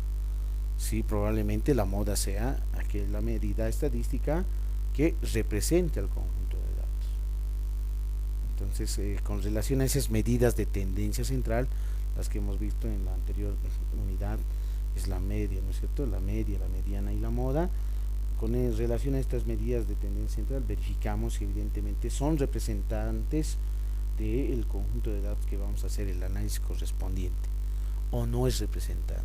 Sí, probablemente la moda sea la medida estadística que represente al conjunto de datos. Entonces, con relación a esas medidas de tendencia central, las que hemos visto en la anterior unidad, es la media, ¿no es cierto? La media, la mediana y la moda. Con relación a estas medidas de tendencia central, verificamos si evidentemente son representantes del conjunto de datos que vamos a hacer el análisis correspondiente, o no es representante.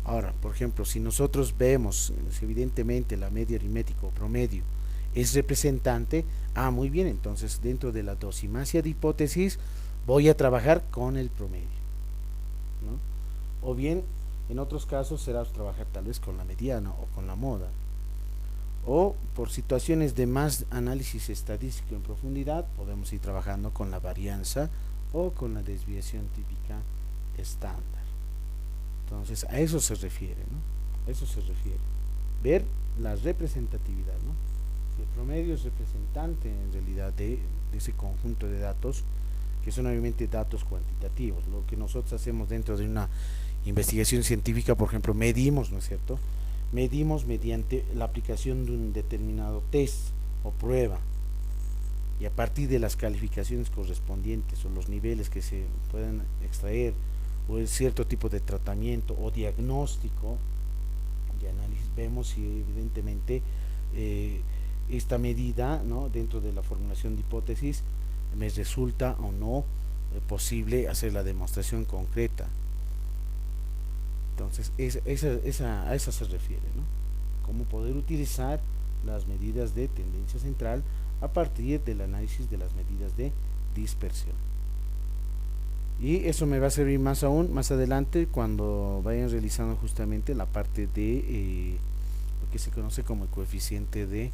Ahora, por ejemplo, si nosotros vemos, si evidentemente la media aritmética o promedio es representante, muy bien, entonces dentro de la dosimasia de hipótesis voy a trabajar con el promedio, ¿no? O bien, en otros casos será trabajar tal vez con la mediana o con la moda. O por situaciones de más análisis estadístico en profundidad, podemos ir trabajando con la varianza o con la desviación típica estándar. Entonces, a eso se refiere, ¿no? A eso se refiere. Ver la representatividad, ¿no? Si el promedio es representante en realidad de ese conjunto de datos, que son obviamente datos cuantitativos. Lo que nosotros hacemos dentro de una investigación científica, por ejemplo, medimos, ¿no es cierto? Medimos mediante la aplicación de un determinado test o prueba, y a partir de las calificaciones correspondientes o los niveles que se pueden extraer, o el cierto tipo de tratamiento o diagnóstico y análisis, vemos si evidentemente esta medida, ¿no?, dentro de la formulación de hipótesis me resulta o no posible hacer la demostración concreta. Entonces, a eso se refiere, ¿no? Cómo poder utilizar las medidas de tendencia central a partir del análisis de las medidas de dispersión. Y eso me va a servir más aún más adelante cuando vayan realizando justamente la parte de lo que se conoce como el coeficiente de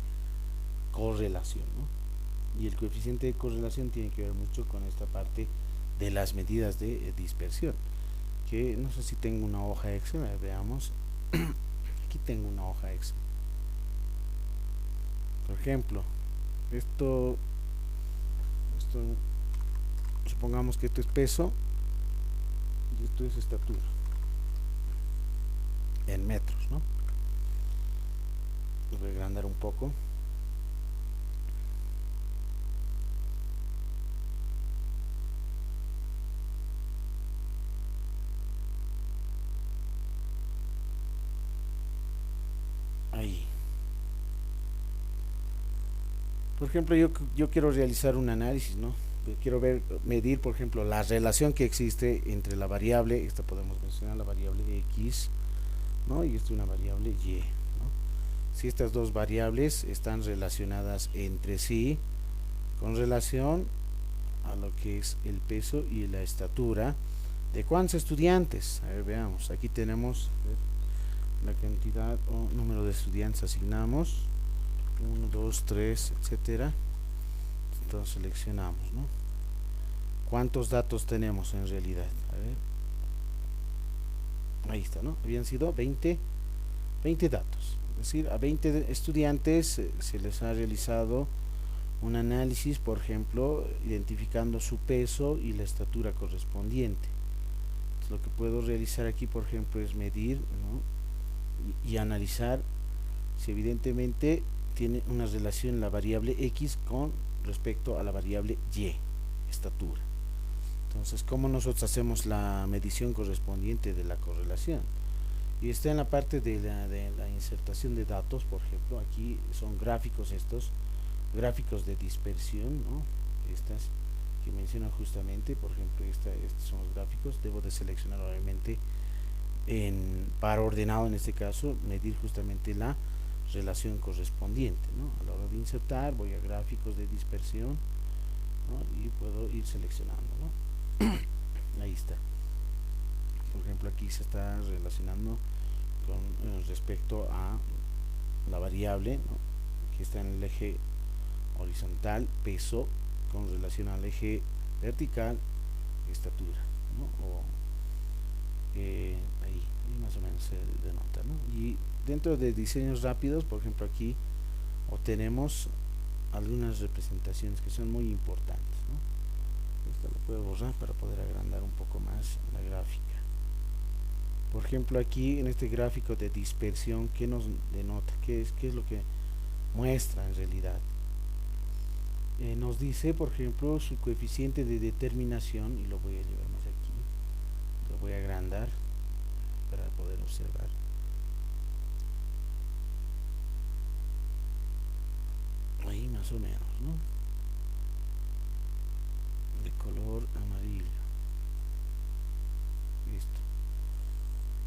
correlación, ¿no? Y el coeficiente de correlación tiene que ver mucho con esta parte de las medidas de dispersión, que no sé si tengo una hoja Excel, veamos. Aquí tengo una hoja Excel. Por ejemplo, esto supongamos que esto es peso y esto es estatura en metros, ¿no? Lo voy a agrandar un poco. Ahí. Por ejemplo, yo quiero realizar un análisis, ¿no? Quiero medir, por ejemplo, la relación que existe entre la variable, esta podemos mencionar la variable x, ¿no? Y esta es una variable y, ¿no? Si estas dos variables están relacionadas entre sí con relación a lo que es el peso y la estatura de cuántos estudiantes. A ver, veamos, aquí tenemos la cantidad o número de estudiantes asignamos, 1, 2, 3, etcétera. Entonces seleccionamos, ¿no? ¿Cuántos datos tenemos en realidad? A ver, ahí está, ¿no? Habían sido 20 datos, es decir, a 20 estudiantes se les ha realizado un análisis, por ejemplo, identificando su peso y la estatura correspondiente. Entonces, lo que puedo realizar aquí, por ejemplo, es medir, ¿no?, y analizar si evidentemente tiene una relación la variable x con respecto a la variable y, estatura. Entonces, ¿cómo nosotros hacemos la medición correspondiente de la correlación? Y está en la parte de la insertación de datos. Por ejemplo, aquí son gráficos, estos gráficos de dispersión, ¿no? Estas que mencionan justamente, por ejemplo, estos son los gráficos. Debo de seleccionar obviamente en par ordenado, en este caso, medir justamente la relación correspondiente, ¿no? A la hora de insertar, voy a gráficos de dispersión, ¿no?, y puedo ir seleccionando, ¿no? Ahí está. Por ejemplo, aquí se está relacionando con respecto a la variable, ¿no?, que está en el eje horizontal, peso, con relación al eje vertical, estatura, ¿no? O ahí más o menos se denota, ¿no? Y dentro de diseños rápidos, por ejemplo, aquí obtenemos algunas representaciones que son muy importantes, ¿no? Esto lo puedo borrar para poder agrandar un poco más la gráfica. Por ejemplo, aquí en este gráfico de dispersión, ¿qué nos denota? ¿Qué es lo que muestra en realidad? Nos dice, por ejemplo, su coeficiente de determinación, y lo voy a llevar más aquí, lo voy a agrandar para poder observar. Ahí más o menos, ¿no? color amarillo. Listo.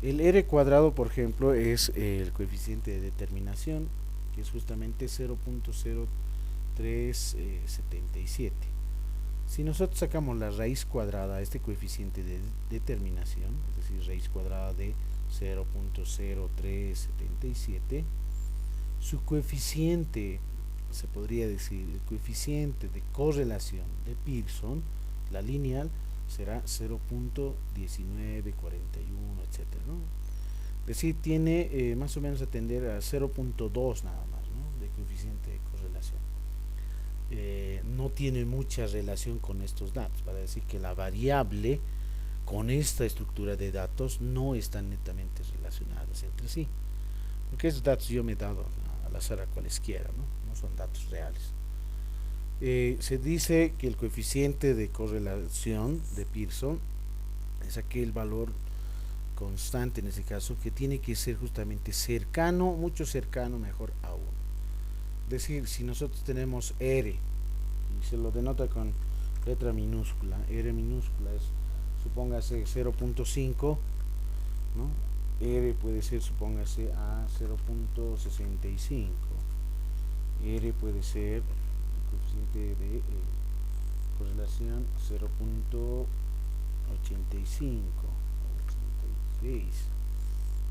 El R cuadrado, por ejemplo, es el coeficiente de determinación, que es justamente 0.0377. Si nosotros sacamos la raíz cuadrada, este coeficiente de determinación, es decir, raíz cuadrada de 0.0377, su coeficiente, se podría decir, el coeficiente de correlación de Pearson, la lineal, será 0.1941, etcétera, ¿no? Es decir, tiene más o menos a tender a 0.2 nada más, ¿no?, de coeficiente de correlación. No tiene mucha relación con estos datos, para decir que la variable con esta estructura de datos no están netamente relacionadas entre sí, porque esos datos yo me he dado al azar a cualesquiera, ¿no? No son datos reales. Se dice que el coeficiente de correlación de Pearson es aquel valor constante, en este caso, que tiene que ser justamente cercano, mucho cercano mejor a 1. Es decir, si nosotros tenemos R, y se lo denota con letra minúscula, R minúscula es, supóngase 0.5, ¿no? R puede ser, supóngase, a 0.65, R puede ser el coeficiente de correlación 0.85 o 86.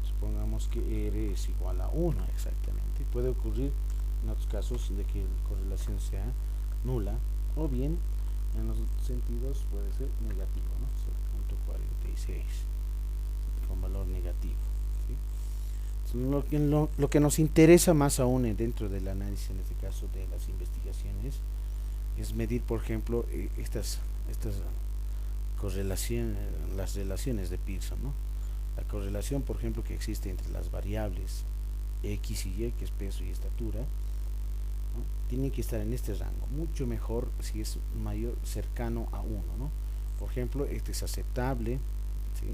Supongamos que R es igual a 1 exactamente. Puede ocurrir en otros casos de que la correlación sea nula, o bien en los sentidos puede ser negativo, ¿no? 0.46 con valor negativo, ¿sí? Lo que nos interesa más aún dentro del análisis, en este caso de las investigaciones, es medir, por ejemplo, estas correlaciones, las relaciones de Pearson, ¿no? La correlación, por ejemplo, que existe entre las variables X y Y, que es peso y estatura, ¿no?, tiene que estar en este rango, mucho mejor si es mayor, cercano a 1, ¿no? Por ejemplo, este es aceptable, ¿sí?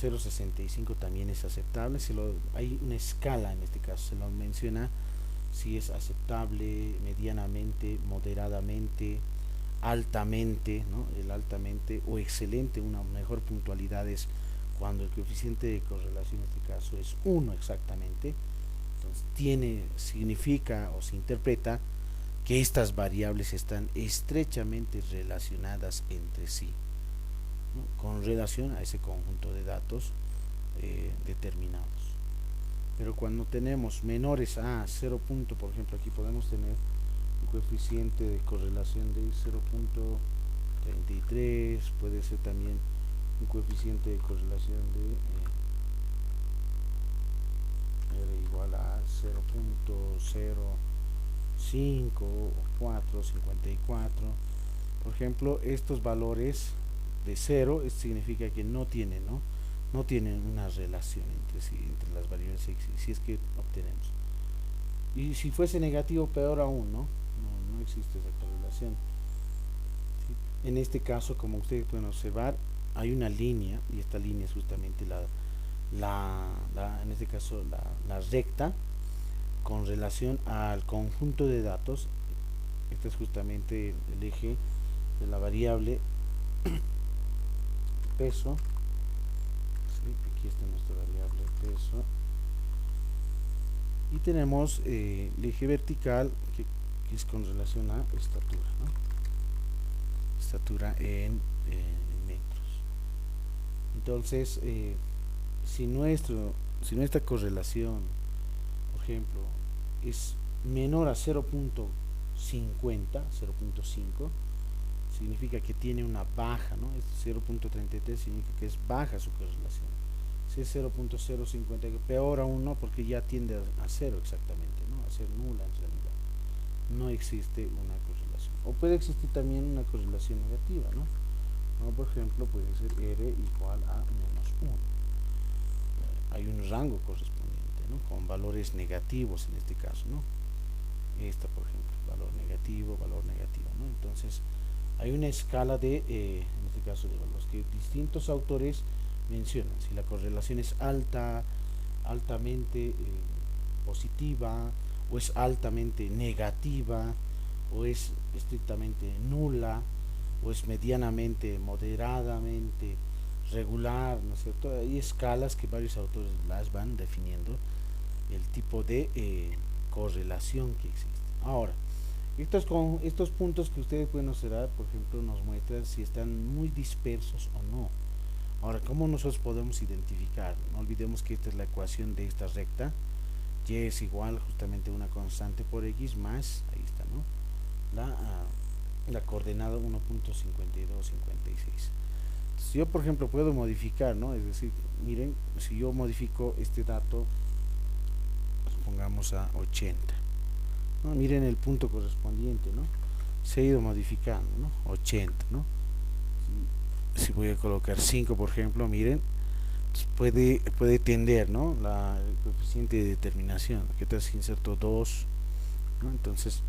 0.65 también es aceptable. Hay una escala, en este caso se lo menciona si es aceptable, medianamente, moderadamente, altamente, ¿no? El altamente o excelente, una mejor puntualidad es cuando el coeficiente de correlación en este caso es 1 exactamente. Entonces significa o se interpreta que estas variables están estrechamente relacionadas entre sí, ¿no?, con relación a ese conjunto de datos determinados. Pero cuando tenemos menores a 0. Por ejemplo, aquí podemos tener un coeficiente de correlación de 0.33, puede ser también un coeficiente de correlación de R igual a 0.05 o 4.54. Por ejemplo, estos valores de 0 significa que no tienen una relación entre sí, entre las variables X, si es que obtenemos. Y si fuese negativo, peor aún, no existe esa correlación, ¿sí? En este caso, como ustedes pueden observar, hay una línea, y esta línea es justamente en este caso la recta con relación al conjunto de datos. Este es justamente el eje de la variable peso, ¿sí? Aquí está nuestra variable peso, y tenemos el eje vertical que es con relación a estatura, ¿no? Estatura en metros. Entonces, si nuestra correlación, por ejemplo, es menor a 0.50, 0.5, significa que tiene una baja, ¿no? 0.33 significa que es baja su correlación. Si es 0.050, peor aún, ¿no?, porque ya tiende a cero exactamente, ¿no?, a ser nula en realidad. No existe una correlación. O puede existir también una correlación negativa, ¿no? Por ejemplo, puede ser R igual a -1. Hay un rango correspondiente, ¿no?, con valores negativos en este caso, ¿no? Esta, por ejemplo, valor negativo, ¿no? Entonces, hay una escala en este caso de valores que distintos autores mencionan. Si la correlación es altamente positiva, o es altamente negativa, o es estrictamente nula, o es medianamente, moderadamente, regular, ¿no es cierto? Hay escalas que varios autores las van definiendo, el tipo de correlación que existe. Ahora, estos puntos que ustedes pueden observar, por ejemplo, nos muestran si están muy dispersos o no. Ahora, ¿cómo nosotros podemos identificar? No olvidemos que esta es la ecuación de esta recta. Y es igual justamente una constante por x más, ahí está, ¿no? La coordenada 1.5256. Si yo, por ejemplo, puedo modificar, ¿no? Es decir, miren, si yo modifico este dato, pues pongamos a 80, ¿no? Miren el punto correspondiente, ¿no? Se ha ido modificando, ¿no? 80, ¿no? Si voy a colocar 5, por ejemplo, miren, pues puede tender, ¿no? El coeficiente de determinación. ¿Qué tal si inserto 2? ¿No? Entonces,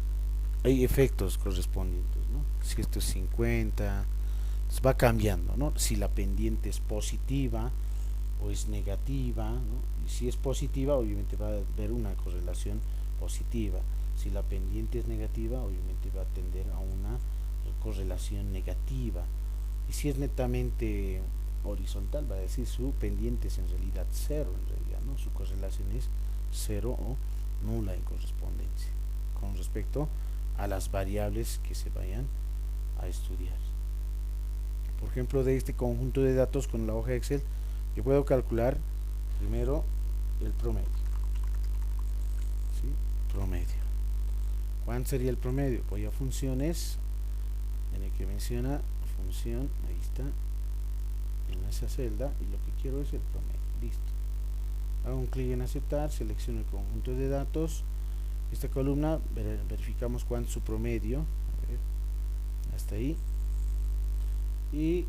hay efectos correspondientes, ¿no? Si esto es 50, pues va cambiando, ¿no? Si la pendiente es positiva o es negativa, ¿no? Y si es positiva, obviamente va a haber una correlación positiva. Si la pendiente es negativa, obviamente va a tender a una correlación negativa. Y si es netamente horizontal, va a decir su pendiente es en realidad cero, en realidad, ¿no? Su correlación es cero o nula en correspondencia con respecto a las variables que se vayan a estudiar. Por ejemplo, de este conjunto de datos con la hoja Excel, yo puedo calcular primero el promedio, ¿sí? Promedio. ¿Cuál sería el promedio? Voy a funciones, en el que menciona función, ahí está, en esa celda, y lo que quiero es el promedio. Listo. Hago un clic en aceptar, selecciono el conjunto de datos. Esta columna verificamos cuánto es su promedio. A ver, hasta ahí. Y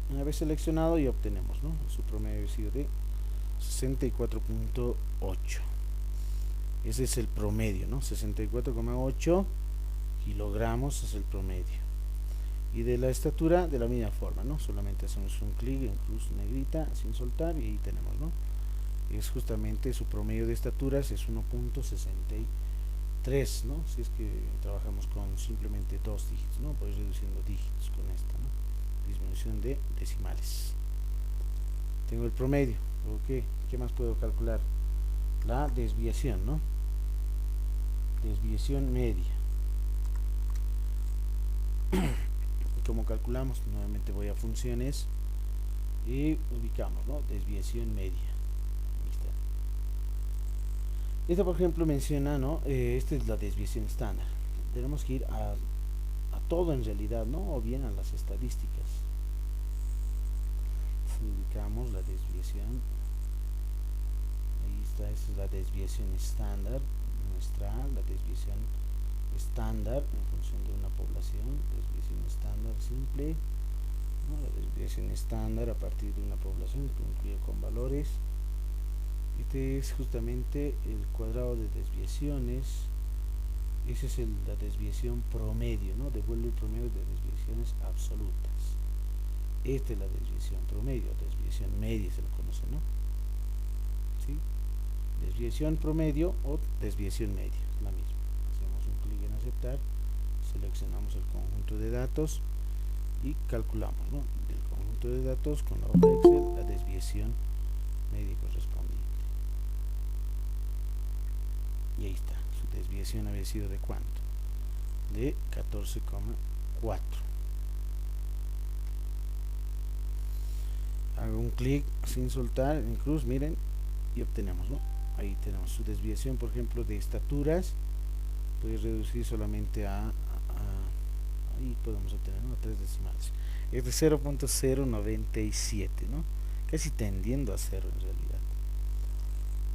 una vez seleccionado ya obtenemos, ¿no? Su promedio ha sido de 64.8. Ese es el promedio, ¿no? 64,8 kilogramos es el promedio. Y de la estatura de la misma forma, ¿no? Solamente hacemos un clic en cruz negrita sin soltar y ahí tenemos, ¿no? Es justamente su promedio de estaturas es 1.63, ¿no? Si es que trabajamos con simplemente dos dígitos, ¿no? Voy reduciendo dígitos con esta, ¿no? Disminución de decimales. Tengo el promedio. ¿Qué más puedo calcular? La desviación, ¿no? Desviación media. ¿Cómo calculamos? Nuevamente voy a funciones y ubicamos, ¿no? Desviación media. Ahí está. Esta, por ejemplo, menciona, ¿no? Esta es la desviación estándar. Tenemos que ir a todo en realidad, ¿no? O bien a las estadísticas. Ubicamos la desviación. Ahí está, esta es la desviación estándar. Muestra la desviación estándar en función de una población, desviación estándar simple, ¿no? La desviación estándar a partir de una población que incluye con valores. Este es justamente el cuadrado de desviaciones. Esa es la desviación promedio, ¿no? Devuelve el promedio de desviaciones absolutas. Esta es la desviación promedio, desviación media se lo conoce, ¿no? ¿Sí? Desviación promedio o desviación media, es la misma. Hacemos un clic en aceptar, seleccionamos el conjunto de datos y calculamos, ¿no? Del conjunto de datos con la hoja Excel la desviación media correspondiente. Y ahí está, su desviación había sido de ¿cuánto? De 14,4. Hago un clic sin soltar en cruz, miren, y obtenemos, ¿no? Ahí tenemos su desviación, por ejemplo, de estaturas. Puedes reducir solamente ahí podemos obtener, ¿no? 3 decimales. Es de 0.097, ¿no? Casi tendiendo a 0 en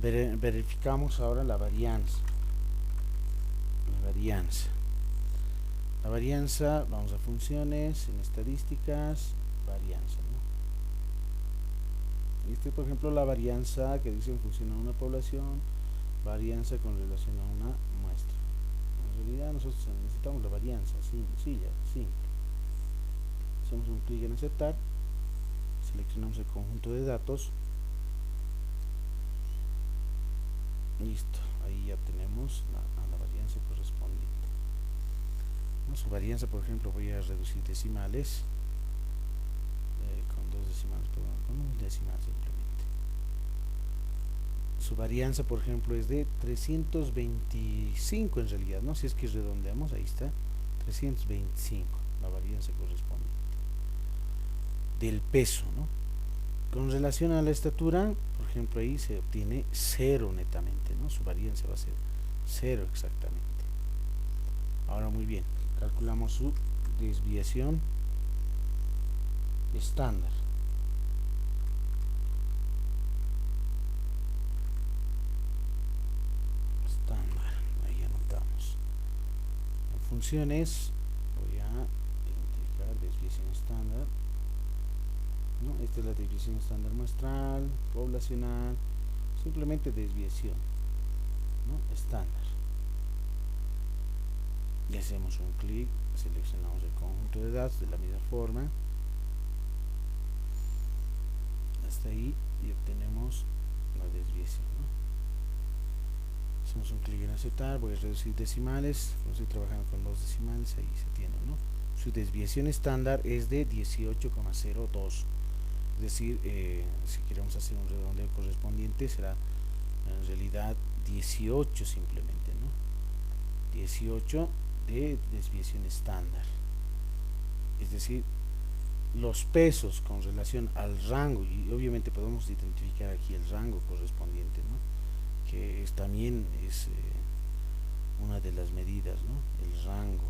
realidad. Verificamos ahora la varianza. La varianza, vamos a funciones, en estadísticas, varianza, ¿no? Por ejemplo, la varianza que dice en función a una población, varianza con relación a una muestra. En realidad nosotros necesitamos la varianza, sencilla, simple. Hacemos un clic en aceptar, seleccionamos el conjunto de datos. Listo, ahí ya tenemos la varianza correspondiente. ¿no? Su varianza, por ejemplo, voy a reducir decimales, con dos decimales, perdón, con un decimal simplemente. Su varianza, por ejemplo, es de 325 en realidad, ¿no? Si es que redondeamos, ahí está, 325, la varianza correspondiente del peso, ¿no? Con relación a la estatura, por ejemplo, ahí se obtiene 0 netamente, ¿no? Su varianza va a ser 0 exactamente. Ahora muy bien, calculamos su desviación estándar. Estándar, ahí anotamos. En funciones voy a identificar desviación estándar, ¿no? Esta es la desviación estándar muestral, poblacional, simplemente desviación, ¿no? Estándar. Y hacemos un clic, seleccionamos el conjunto de datos de la misma forma, hasta ahí, y obtenemos la desviación, ¿no? Hacemos un clic en aceptar, voy a reducir decimales, como estoy trabajando con dos decimales, ahí se tiene, ¿no? Su desviación estándar es de 18,02, es decir, si queremos hacer un redondeo correspondiente será en realidad 18 simplemente, ¿no? 18 de desviación estándar, es decir, los pesos con relación al rango, y obviamente podemos identificar aquí el rango correspondiente, ¿no? Que también es una de las medidas, ¿no? El rango.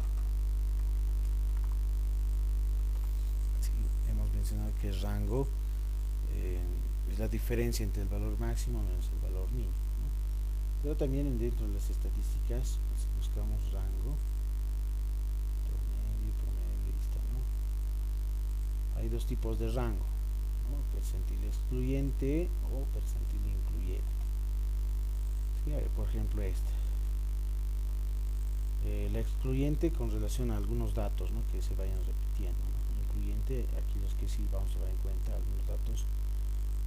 Sí, hemos mencionado que el rango es la diferencia entre el valor máximo menos el valor mínimo, ¿no? Pero también dentro de las estadísticas, si buscamos rango, promedio, ahí está, ¿no? Hay dos tipos de rango, ¿no? Percentil excluyente o percentil incluyente. Sí, por ejemplo la excluyente con relación a algunos datos, ¿no? Que se vayan repitiendo, ¿no? Incluyente, aquí los que sí vamos a dar en cuenta algunos datos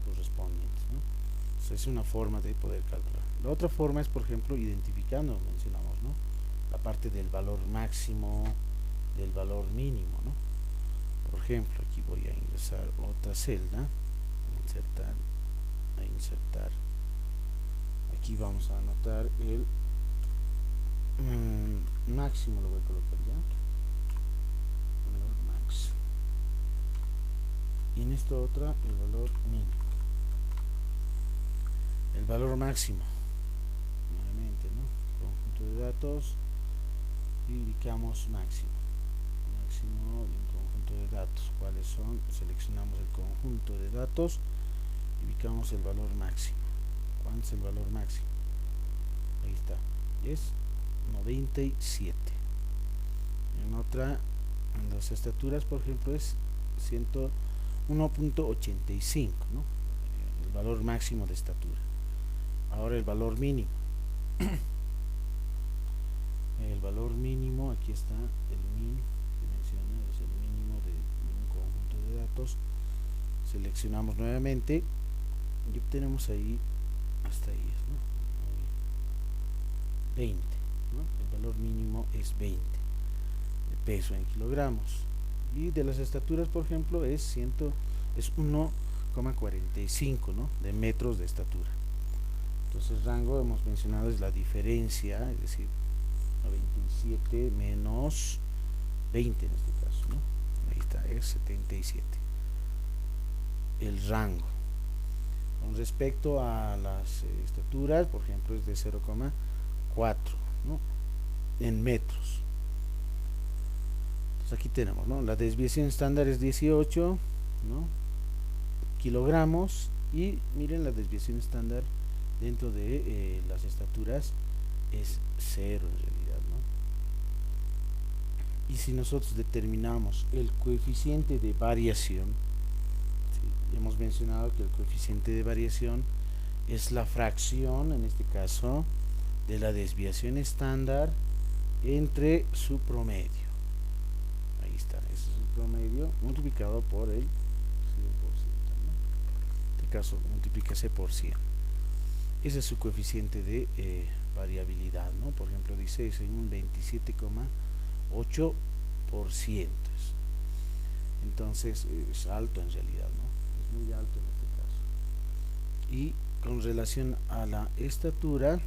correspondientes, ¿no? Entonces es una forma de poder calcular. La otra forma es, por ejemplo, identificando, mencionamos, ¿no? La parte del valor máximo, del valor mínimo, ¿no? Por ejemplo, aquí voy a ingresar otra celda, insertar. Aquí vamos a anotar el máximo, lo voy a colocar ya, valor max, y en esta otra el valor mínimo. El valor máximo, nuevamente, ¿no? Conjunto de datos y ubicamos máximo de un conjunto de datos. ¿Cuáles son? Seleccionamos el conjunto de datos y ubicamos el valor máximo. ¿Cuánto es el valor máximo? Ahí está, es 97. En otra, en las estaturas, por ejemplo, es 101.85, ¿no? El valor máximo de estatura. Ahora el valor mínimo. El valor mínimo, aquí está el min que menciona, es el mínimo de un conjunto de datos. Seleccionamos nuevamente y obtenemos ahí, hasta ahí, ¿no? 20, ¿no? El valor mínimo es 20 de peso en kilogramos. Y de las estaturas, por ejemplo, es 1,45, ¿no? De metros de estatura. Entonces el rango, hemos mencionado, es la diferencia, es decir, 97 menos 20 en este caso, ¿no? Ahí está, es 77. El rango. Con respecto a las estaturas, por ejemplo, es de 0,4, ¿no? En metros. Entonces aquí tenemos, ¿no? La desviación estándar es 18, ¿no? Kilogramos, y miren, la desviación estándar dentro de las estaturas es 0 en realidad, ¿no? Y si nosotros determinamos el coeficiente de variación, ¿sí? Hemos mencionado que el coeficiente de variación es la fracción, en este caso, de la desviación estándar entre su promedio. Ahí está, ese es el promedio multiplicado por el 100%, ¿no? En este caso, multiplícase por 100. Ese es su coeficiente de variabilidad, ¿no? Por ejemplo, dice es en un 27,8%, 8%. Entonces es alto en realidad, ¿no? Es muy alto en este caso. Y con relación a la estatura,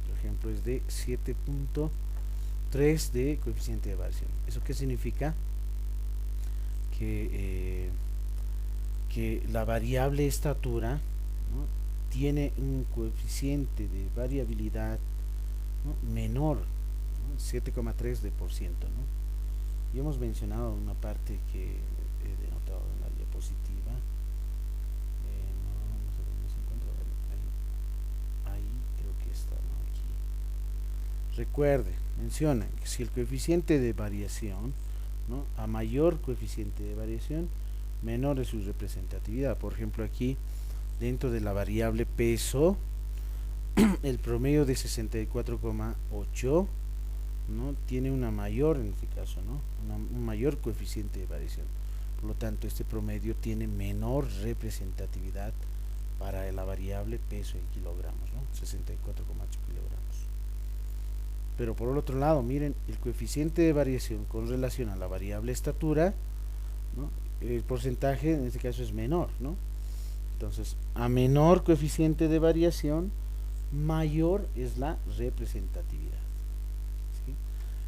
por ejemplo, es de 7.3 de coeficiente de variación. ¿Eso qué significa? Que la variable estatura, ¿no?, tiene un coeficiente de variabilidad, ¿no?, menor, ¿no?, 7,3 de por ciento, ¿no? Y hemos mencionado una parte que he denotado en la diapositiva. No sé dónde se encuentra. Ahí creo que está, ¿no? Aquí. Recuerde, menciona que si el coeficiente de variación, ¿no?, a mayor coeficiente de variación, menor es su representatividad. Por ejemplo, aquí dentro de la variable peso, el promedio de 64,8, ¿no?, tiene una mayor, en este caso, ¿no?, un mayor coeficiente de variación. Por lo tanto, este promedio tiene menor representatividad para la variable peso en kilogramos, ¿no?, 64,8 kilogramos. Pero por el otro lado, miren, el coeficiente de variación con relación a la variable estatura, ¿no?, el porcentaje en este caso es menor, ¿no? Entonces, a menor coeficiente de variación, mayor es la representatividad, ¿sí?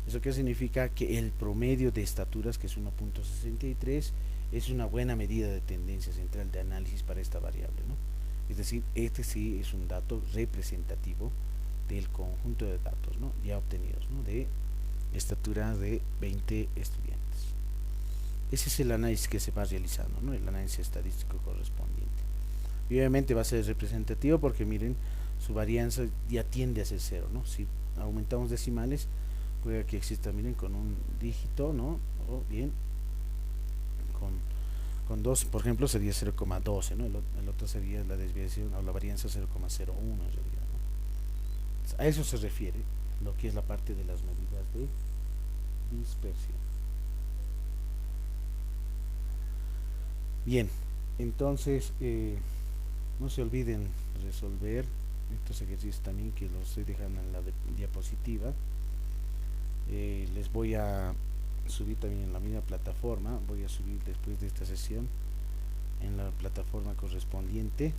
¿Eso qué significa? Que el promedio de estaturas, que es 1.63, es una buena medida de tendencia central de análisis para esta variable, ¿no? Es decir, este sí es un dato representativo del conjunto de datos, ¿no?, ya obtenidos, ¿no?, de estatura de 20 estudiantes. Ese es el análisis que se va realizando, ¿no?, el análisis estadístico correspondiente. Y obviamente va a ser representativo porque miren, su varianza ya tiende a ser cero, ¿no? Si aumentamos decimales, puede que exista, miren, con un dígito, ¿no?, o bien con dos, por ejemplo, sería 0,12, ¿no? El otro sería la desviación o la varianza 0,01 en realidad, ¿no? A eso se refiere lo que es la parte de las medidas de dispersión. Bien, entonces no se olviden resolver estos ejercicios también, que los estoy dejando en la diapositiva. Les voy a subir también en la misma plataforma, voy a subir después de esta sesión en la plataforma correspondiente.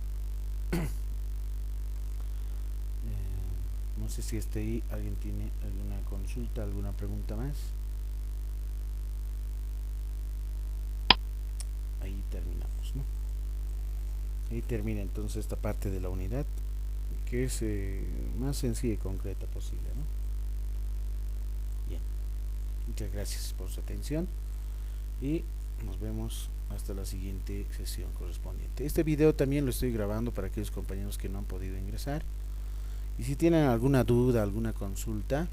No sé si ahí alguien tiene alguna consulta, alguna pregunta más. Ahí terminamos, ¿no? Ahí termina entonces esta parte de la unidad, que es más sencilla y concreta posible, ¿no? Bien, muchas gracias por su atención y nos vemos hasta la siguiente sesión correspondiente. Este video también lo estoy grabando para aquellos compañeros que no han podido ingresar, y si tienen alguna duda, alguna consulta,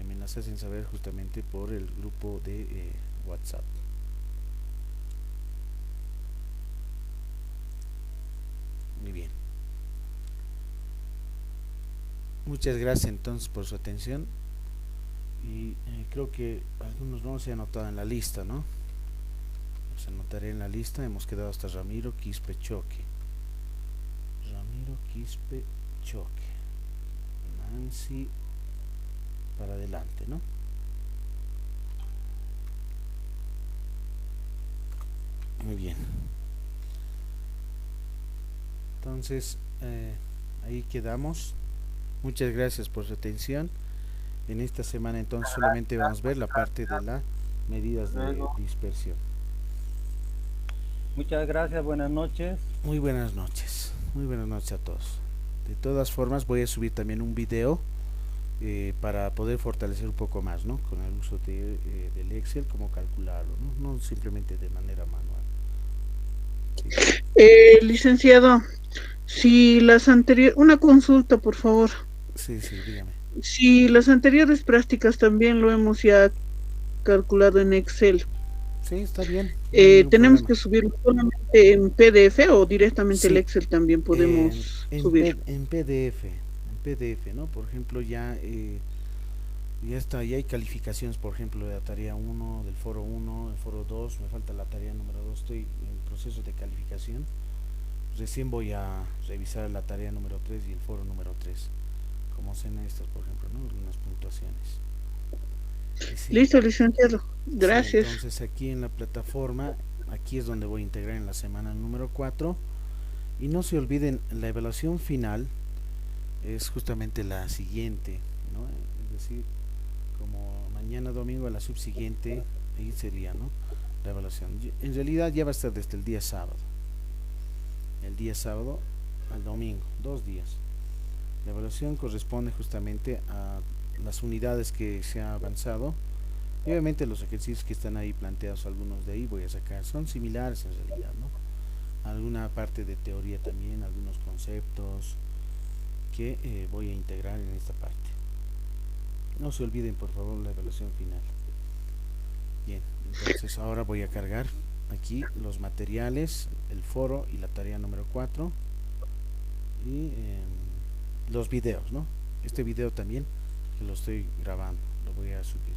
me las hacen saber justamente por el grupo de WhatsApp. Muy bien. Muchas gracias entonces por su atención, y creo que algunos no se han anotado en la lista, ¿no? Los anotaré en la lista. Hemos quedado hasta Ramiro Quispe Choque. Ramiro Quispe Choque. Nancy para adelante, ¿no? Muy bien. Entonces, ahí quedamos. Muchas gracias por su atención. En esta semana entonces solamente vamos a ver la parte de las medidas de dispersión. Muchas gracias, buenas noches. Muy buenas noches. Muy buenas noches a todos. De todas formas voy a subir también un video para poder fortalecer un poco más, ¿no?, con el uso del Excel, cómo calcularlo, ¿no? No simplemente de manera manual. Sí. Licenciado, si las anteriores, una consulta, por favor. Sí, dígame. Si las anteriores prácticas también lo hemos ya calculado en Excel, sí, está bien, no hay ningún ¿tenemos problema. que subirlo solamente en PDF o directamente el Sí, Excel también podemos subir? en PDF, ¿no? Por ejemplo, ya está, ya hay calificaciones, por ejemplo, de la tarea 1, del foro 1, el foro 2, me falta la tarea número 2, estoy en proceso de calificación. Recién voy a revisar la tarea número 3 y el foro número 3, como sean estas, por ejemplo, ¿no?, algunas puntuaciones. Sí. Listo, licenciado. Sí, Gracias. entonces aquí en la plataforma, aquí es donde voy a integrar en la semana número 4. Y no se olviden, la evaluación final es justamente la siguiente, ¿no? Es decir, como mañana domingo a la subsiguiente, ahí sería, ¿no? La evaluación. En realidad ya va a estar desde el día sábado. El día sábado al domingo, 2 días. La evaluación corresponde justamente a las unidades que se ha avanzado. Y obviamente los ejercicios que están ahí planteados, algunos de ahí voy a sacar, son similares en realidad, ¿no? Alguna parte de teoría también, algunos conceptos que voy a integrar en esta parte. No se olviden por favor la evaluación final. Bien, entonces ahora voy a cargar aquí los materiales, el foro y la tarea número 4 y los videos, ¿no? Este video también que lo estoy grabando, lo voy a subir.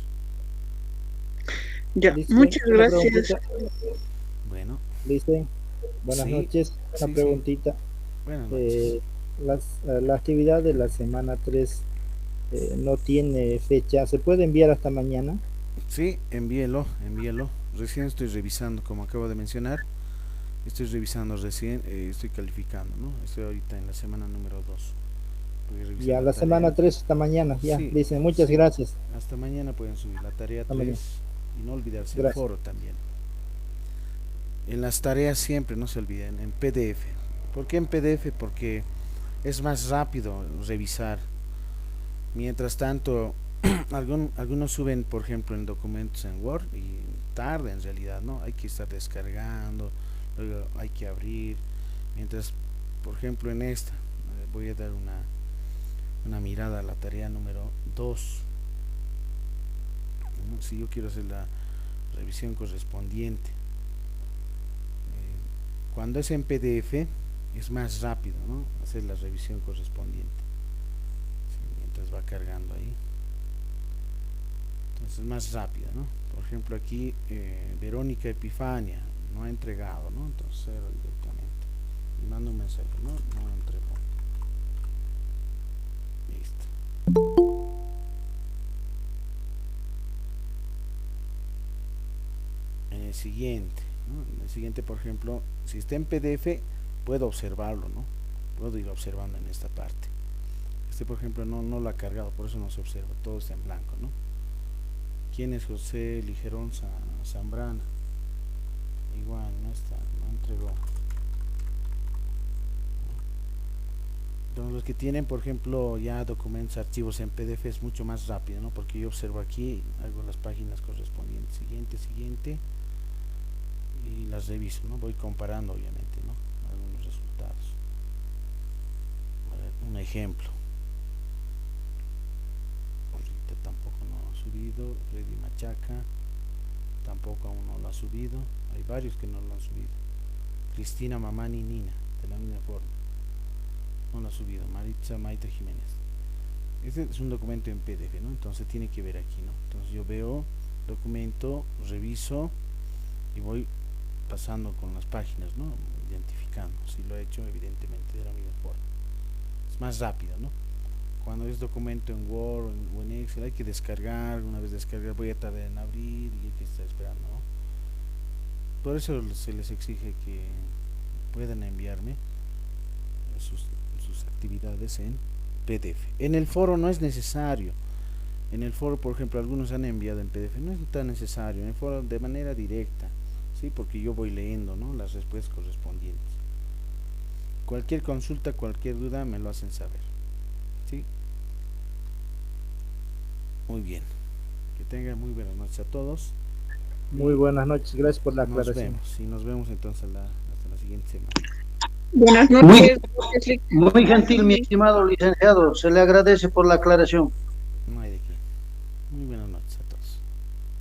Ya, Listo, muchas una gracias. preguntita. Bueno, Listo. Buenas sí, noches. Una sí, preguntita. buenas noches. La actividad de la semana 3 no tiene fecha. ¿Se puede enviar hasta mañana? Sí, envíelo, envíelo. Recién estoy revisando, como acabo de mencionar, estoy revisando recién, estoy calificando, ¿no? Estoy ahorita en la semana número 2. Voy a revisar Ya, la tarea. semana 3 hasta mañana. Ya, Sí, dicen. Muchas sí. gracias. Hasta mañana pueden subir la tarea Hasta 3 mañana. y no olvidarse el Gracias. foro también. En las tareas siempre, no se olviden, en PDF. ¿Por qué en PDF? Porque es más rápido revisar. Mientras tanto, algunos suben, por ejemplo, en documentos en Word y tarda en realidad, ¿no? Hay que estar descargando, luego hay que abrir. Mientras, por ejemplo, en esta, voy a dar una mirada a la tarea número 2. ¿No? Si yo quiero hacer la revisión correspondiente, cuando es en PDF es más rápido, ¿no? Hacer la revisión correspondiente. Sí, mientras va cargando ahí. Entonces es más rápido, ¿no? Por ejemplo aquí Verónica Epifania no ha entregado, ¿no? Entonces cero directamente. Y manda un mensaje, ¿no? No entregó. Listo. En el siguiente, ¿no? En el siguiente, por ejemplo, si está en PDF, puedo observarlo, ¿no? Puedo ir observando en esta parte. Este, por ejemplo, no lo ha cargado, por eso no se observa, todo está en blanco, ¿no? ¿Quién es José Ligerón Zambrana? Igual, no está, no entregó. Entonces, los que tienen, por ejemplo, ya documentos, archivos en PDF es mucho más rápido, ¿no? Porque yo observo aquí, hago las páginas correspondientes, siguiente, y las reviso, ¿no? Voy comparando, obviamente, ¿no? Algunos resultados. A ver, un ejemplo. Ahorita tampoco no ha subido. Freddy Machaca tampoco aún no lo ha subido. Hay varios que no lo han subido. Cristina Mamani Nina, de la misma forma, no lo ha subido. Maritza Maite Jiménez. Este es un documento en PDF, ¿no? Entonces tiene que ver aquí, ¿no? Entonces yo veo documento, reviso y voy pasando con las páginas, ¿no? Identificando. Si lo he hecho, evidentemente de la misma forma. Es más rápido, ¿no? Cuando es documento en Word o en Excel hay que descargar. Una vez descargar voy a tardar en abrir y hay que estar esperando, ¿no? Por eso se les exige que puedan enviarme sus actividades en PDF. En el foro no es necesario. En el foro, por ejemplo, algunos han enviado en PDF. No es tan necesario. En el foro de manera directa, ¿sí? Porque yo voy leyendo, ¿no? Las respuestas correspondientes. Cualquier consulta, cualquier duda me lo hacen saber, ¿sí? Muy bien. Que tengan muy buenas noches a todos. Muy buenas noches. Gracias por la aclaración. Nos vemos entonces hasta la siguiente semana. Buenas Muy, noches. muy gentil, mi estimado licenciado. Se le agradece por la aclaración.